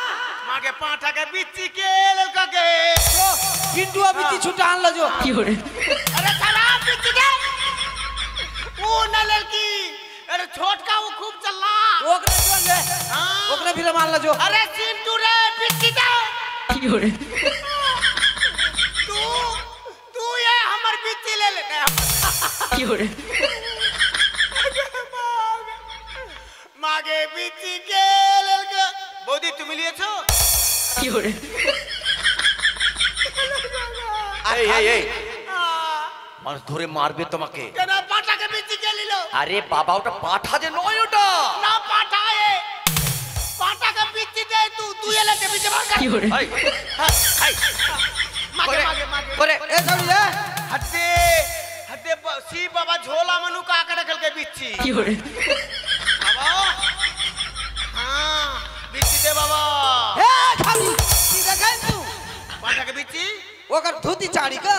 [SPEAKER 4] मां के पाठा के बिच्ची के लेल का के
[SPEAKER 1] পিন্টু अभी ती छुटा আনলো जो কি করে
[SPEAKER 4] अरे खराब बिच्ची के वो न लेल की अरे छोटका वो खूब चला
[SPEAKER 1] ওকরে চল রে
[SPEAKER 4] हाँ
[SPEAKER 1] ওকরে ফিল্ম আনলো जो
[SPEAKER 4] अरे चिंटू रे बिच्ची के
[SPEAKER 1] কি করে
[SPEAKER 4] तू तू ये हमर बिच्ची ले ले
[SPEAKER 1] কি করে
[SPEAKER 4] मागे बिच्ची के लेल का बोदी तुम लिएছো
[SPEAKER 1] কি করে
[SPEAKER 6] এই এই এই, মানুষ ধরে মারবে তোমাকে।
[SPEAKER 4] কেন পাঠা के बिच्ची के लिलो
[SPEAKER 6] আরে বাবা, ওটা পাঁঠা যে নয় ওটা।
[SPEAKER 4] ना पाठा है पाठा का बिच्ची दे तू ये ले के बिच्ची मार
[SPEAKER 1] কি করে
[SPEAKER 6] এই, এই,
[SPEAKER 4] मागे
[SPEAKER 6] করে,
[SPEAKER 4] मागे मागे
[SPEAKER 6] করে।
[SPEAKER 1] এ ছাড়ি রে
[SPEAKER 4] हद्दे हद्दे सी बाबा झोला मनु का कर कल के बिच्ची
[SPEAKER 1] কি করে
[SPEAKER 4] बाबा हां बिच्ची दे बाबा
[SPEAKER 1] এ খালি কি দেখাই তুই
[SPEAKER 4] पाठा के बिच्ची
[SPEAKER 1] ওকর ধুতি চাড়ি কা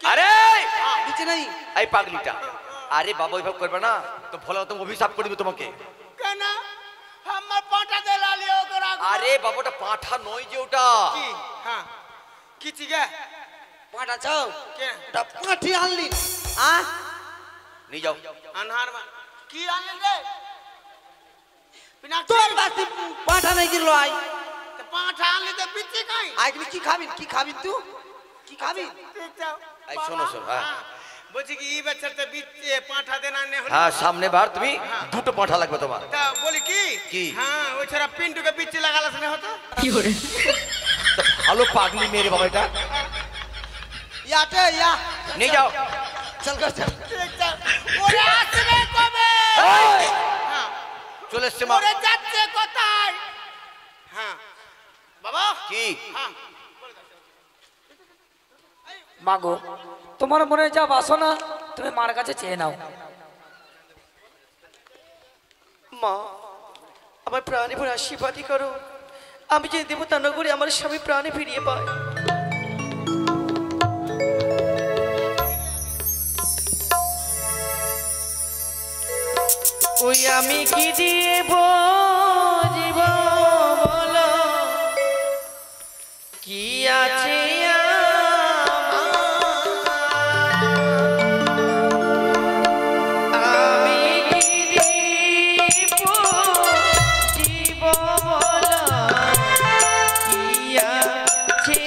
[SPEAKER 6] আরে
[SPEAKER 1] নিচে নাই
[SPEAKER 6] এই পাগলিটা, আরে বাবা ওইভাবে করবে না তো, ভোলা তুমি অভিশাপ করে দিবে তোমাকে।
[SPEAKER 4] কেনা हमर पाठा दे ला लियो करा
[SPEAKER 6] আরে বাবা, ওটা পাঁঠা নয় যে ওটা।
[SPEAKER 4] की हां किची गे
[SPEAKER 1] পাটা চাও
[SPEAKER 4] के
[SPEAKER 1] এটা পাঠি আনলি আ
[SPEAKER 6] নিয়ে যাও।
[SPEAKER 4] अनहार में की आने रे बिना
[SPEAKER 1] তোর বাতি পাঠা নাই কি লয়
[SPEAKER 4] तो पाठा आने तो बिच्ची काई
[SPEAKER 1] আইগলি কি খাবি তুই কি খাবি
[SPEAKER 6] এই শোনো শোনো, হ্যাঁ
[SPEAKER 4] বলছি কি এই বছর তো বিচ্ছি পাঠা দেনা নে হলো
[SPEAKER 6] হ্যাঁ, সামনে বার তুমি দুটো পাঁঠা লাগবে তোমার।
[SPEAKER 4] তা বলি কি
[SPEAKER 6] কি?
[SPEAKER 4] হ্যাঁ ওই ছাড়া পিন্টু কে বিচ্ছি লাগালাস না হতো
[SPEAKER 1] কি করে
[SPEAKER 6] তা ভালো পাগলি মেরে বাবা এটা।
[SPEAKER 1] ইয়াতে ইয়া
[SPEAKER 6] নিয়ে যাও।
[SPEAKER 1] চল কর চল
[SPEAKER 4] ওরে আসবে কবে
[SPEAKER 6] এই,
[SPEAKER 4] হ্যাঁ
[SPEAKER 6] চলে এসছে মা।
[SPEAKER 4] ওরে যাচ্ছে কোথায় হ্যাঁ বাবা
[SPEAKER 6] কি?
[SPEAKER 4] হ্যাঁ
[SPEAKER 3] মাগো, তোমার মনে যা বাসনা তুমি মার কাছে চেয়ে নাও।
[SPEAKER 1] মা আমার প্রাণে ভরে আশীর্বাদই করো, আমি যে দেবতা নগরে আমার স্বামী প্রাণে ফিরিয়ে পাই। ওই আমি কি দিয়ে বুঝিব বলো, কি আছে আমি কি দিব জীব বলো, কি আছে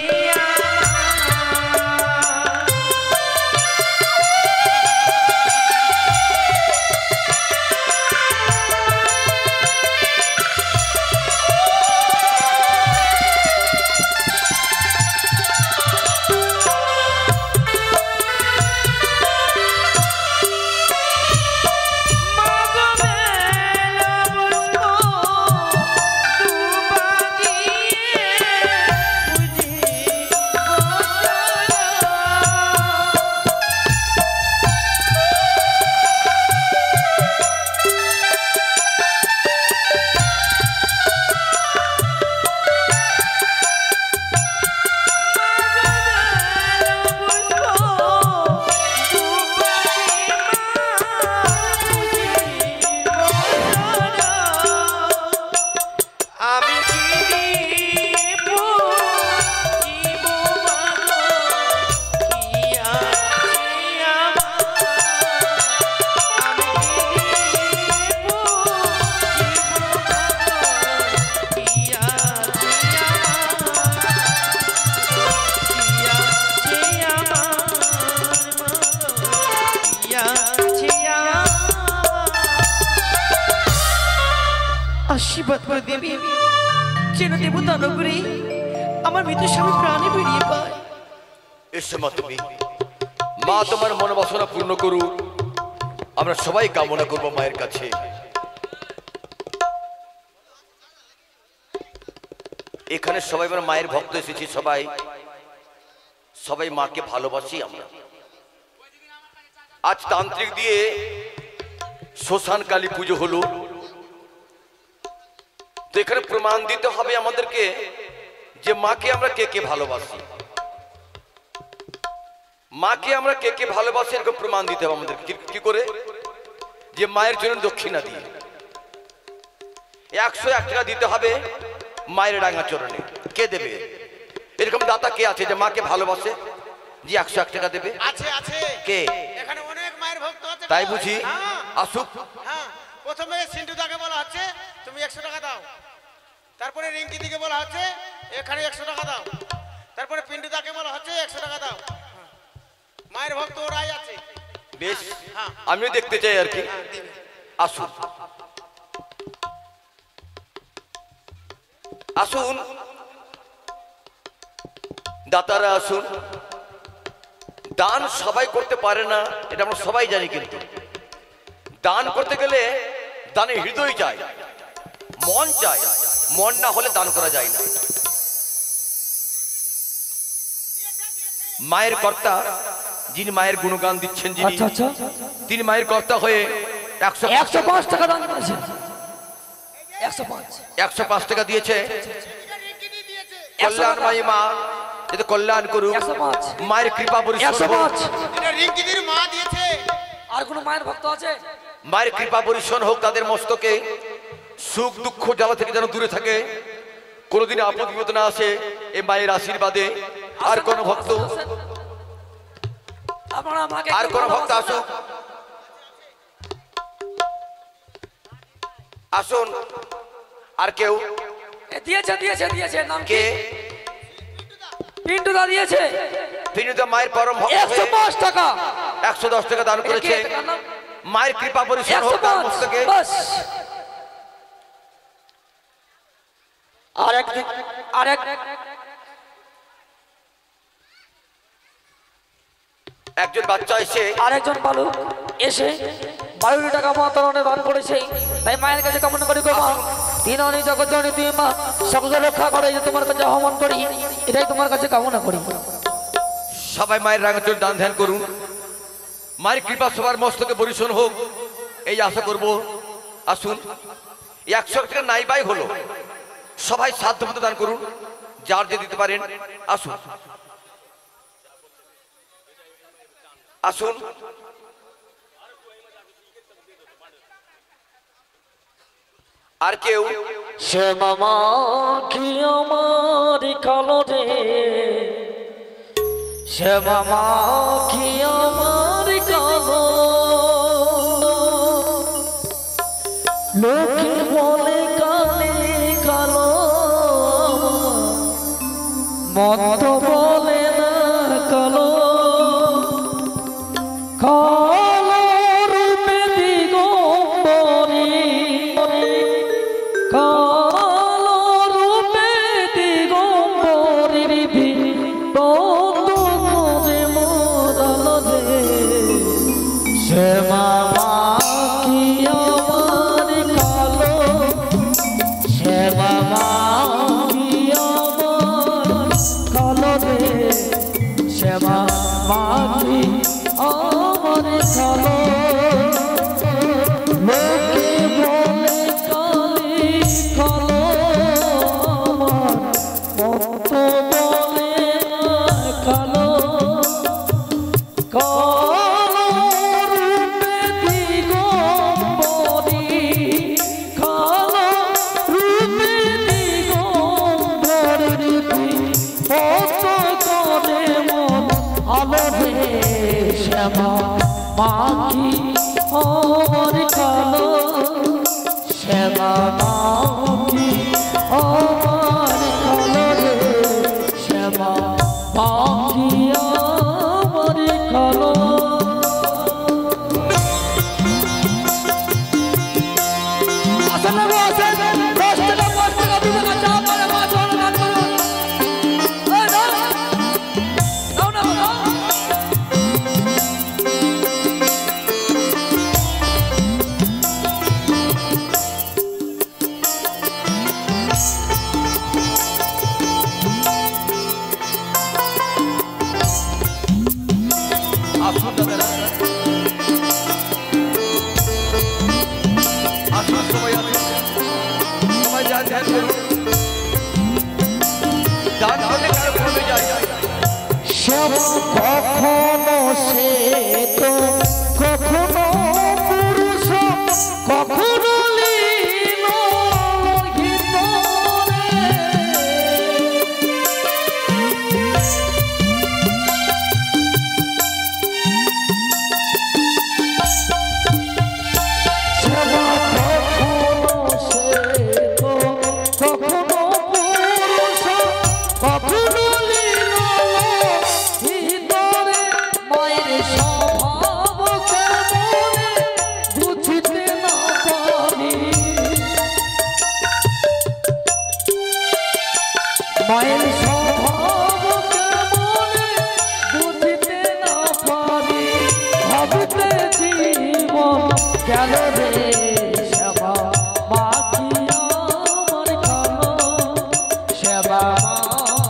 [SPEAKER 1] আশীর্বাদ করে দেবী, যেন দেবতা নগরে আমার মৃত স্বামী প্রাণে বেরিয়ে পায়।
[SPEAKER 6] এসো মা, তুমি মা তোমার মনোবাসনা পূর্ণ করু, আমরা সবাই কামনা করব মায়ের কাছে। এখানে সবাই আমরা মায়ের ভক্ত এসেছি, সবাই সবাই মাকে ভালোবাসি আমরা। আজ তান্ত্রিক দিয়ে শ্মশান কালী পুজো হলো, তো এখানে প্রমাণ দিতে হবে আমাদেরকে যে মাকে আমরা কে কে ভালোবাসি, মাকে আমরা কে কে ভালোবাসি এরকম প্রমাণ দিতে হবে আমাদের। কি করে? যে মায়ের জন্য দক্ষিণা দিয়ে 101 টাকা দিতে হবে মায়ের রাঙা চরণে। কে দেবে? এরকম দাতা কে আছে যে মাকে ভালোবাসে যে 101 টাকা দেবে?
[SPEAKER 4] আছে আছে।
[SPEAKER 6] কে?
[SPEAKER 4] এখানে অনেক মায়ের ভক্ত আছে।
[SPEAKER 6] তাই বুঝি?
[SPEAKER 4] হ্যাঁ।
[SPEAKER 6] আসুক।
[SPEAKER 4] হ্যাঁ, প্রথমে সিন্ধুদাকে বলা হচ্ছে তুমি 100 টাকা দাও। তারপরে রিঙ্কি দিকে বলা হচ্ছে এখানে 100 টাকা দাও। তারপরে পিন্টুদাকে বলা হচ্ছে 100 টাকা দাও। মায়ের ভক্ত ওরাই আছে।
[SPEAKER 6] বেশ, আমিও দেখতে চাই আর কি। আসুন আসুন দাতারা আসুন। দান সবাই করতে পারে না, এটা আমরা সবাই জানি, কিন্তু দান করতে গেলে দানে হৃদয় চাই, মন চাই। মন না হলে দান করা যায় না। মায়ের কর্তা যিনি মায়ের গুণগান দিচ্ছেন, যিনি
[SPEAKER 3] আচ্ছা আচ্ছা,
[SPEAKER 6] তিনি মায়ের কর্তা হয়ে
[SPEAKER 3] 105 টাকা দান করেছেন।
[SPEAKER 6] 105 টাকা দিয়েছে। কল্যাণময়ী মা যাতে কল্যাণ করুক,
[SPEAKER 3] 105
[SPEAKER 6] মায়ের কৃপা বর্ষণ হোক।
[SPEAKER 3] 105।
[SPEAKER 4] এটা রিঙ্কিদির মা দিয়েছে।
[SPEAKER 3] আর কোন মায়ের ভক্ত আছে?
[SPEAKER 6] মায়ের কৃপা বর্ষণ হোক তাদের মস্তকে, সুখ দুঃখ জ্বালা থেকে যেন দূরে থাকে, কোনোদিন আপদ বিপদ না আসে এই মায়ের আশীর্বাদে। আর কোন ভক্ত,
[SPEAKER 3] আপনারা আমাকে
[SPEAKER 6] আর কোন ভক্ত আসুক, আসুন। আর কেউ?
[SPEAKER 3] দিয়েছে দিয়েছে দিয়েছে। নাম
[SPEAKER 6] কে?
[SPEAKER 3] কি? পিন্টুদা দিয়েছে।
[SPEAKER 6] পিন্টুদা মায়ের পরম ভক্ত হয়ে
[SPEAKER 3] 105 টাকা
[SPEAKER 6] 110 টাকা দান করেছে। মায়ের কৃপা বর্ষণ হোক তার মস্তকে।
[SPEAKER 3] বাস। আরেক
[SPEAKER 6] একজন বাচ্চা এসে,
[SPEAKER 3] আরেকজন বালক এসে 12 টাকা মাতরণে দান করেছে। তাই মায়ের কাছে কামনা করি গো মা, তিন অনি জগৎ জননী তুমি মা, সকল রক্ষা করে যে তোমার কাছে আহ্বান করি, এটাই তোমার কাছে কামনা করি।
[SPEAKER 6] সবাই মায়ের রাঙাচোর দান ধ্যান করুন। মায়ের কৃপা সবার মস্তকে বর্ষণ হোক এই আশা করব। আসুন, 100 টাকা নাই বাই হলো, সবাই সাধ্যমতো দান করুন, যার যে দিতে পারেন। আসুন আসুন। আর কেউ?
[SPEAKER 3] সে মামা কি আমার কালো রে, সে মামা কি আমার কালো, লোকে বলে কালে কালো, মত বলে না কালো, কালো রূপে দিগম্বরী, কালো রূপে দিগম্বরীর বিপদ করে মোরাল রে, সে মামা কি আমার কালো, সে মামা কি আমার কালো রে, সে মামা কি আমার কালো, লোকে বলে কালি কালো, আমার মত বলে না কালো, কালো রূপে দিগম্বরী, কালো রূপে দিগম্বরী, পথ করে মন আলো রে, শ্যামা মাকি আমার কালো, শ্যামা মাকি আমার কালো রে, শ্যামা মাকি আমার কালো। আসেন না গো, আসেন,
[SPEAKER 6] দান করলে কারো কমে যায়।
[SPEAKER 2] শ্যামা কখনো সে তো কখনো পুরুষ কখনো লীন ভিতরে। শ্যামা কখনো সে তো কখনো পুরুষ কখনো লীন ভিতরে। মায়ের স্বভাব কেমনে বুঝতে না পারি, মায়ের স্বভাব কেমনে বুঝতে না পারি। ভাবতে জীবন গেল রে শ্যামা মা কি আমার কালো, শ্যামা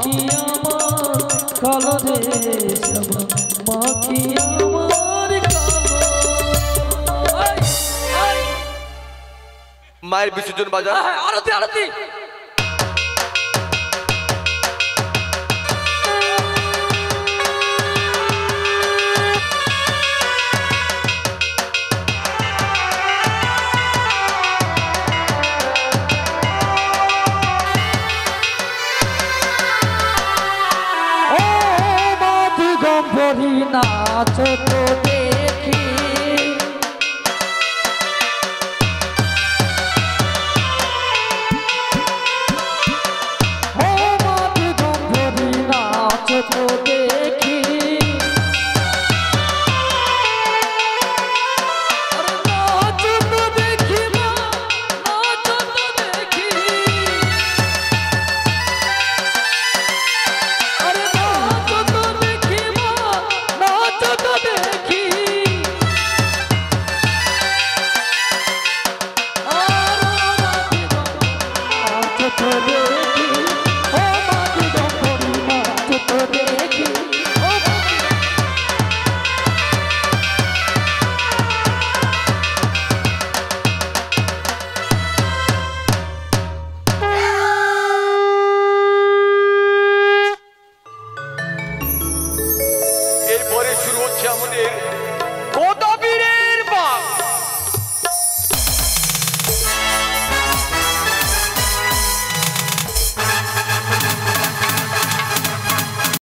[SPEAKER 2] কি আমার কালো রে শ্যামা মা কি আমার কালো।
[SPEAKER 6] মায়ের বিসর্জন বাজার।
[SPEAKER 3] আরতি আরতি।
[SPEAKER 2] ও মা দিগম্বরী নাচ তো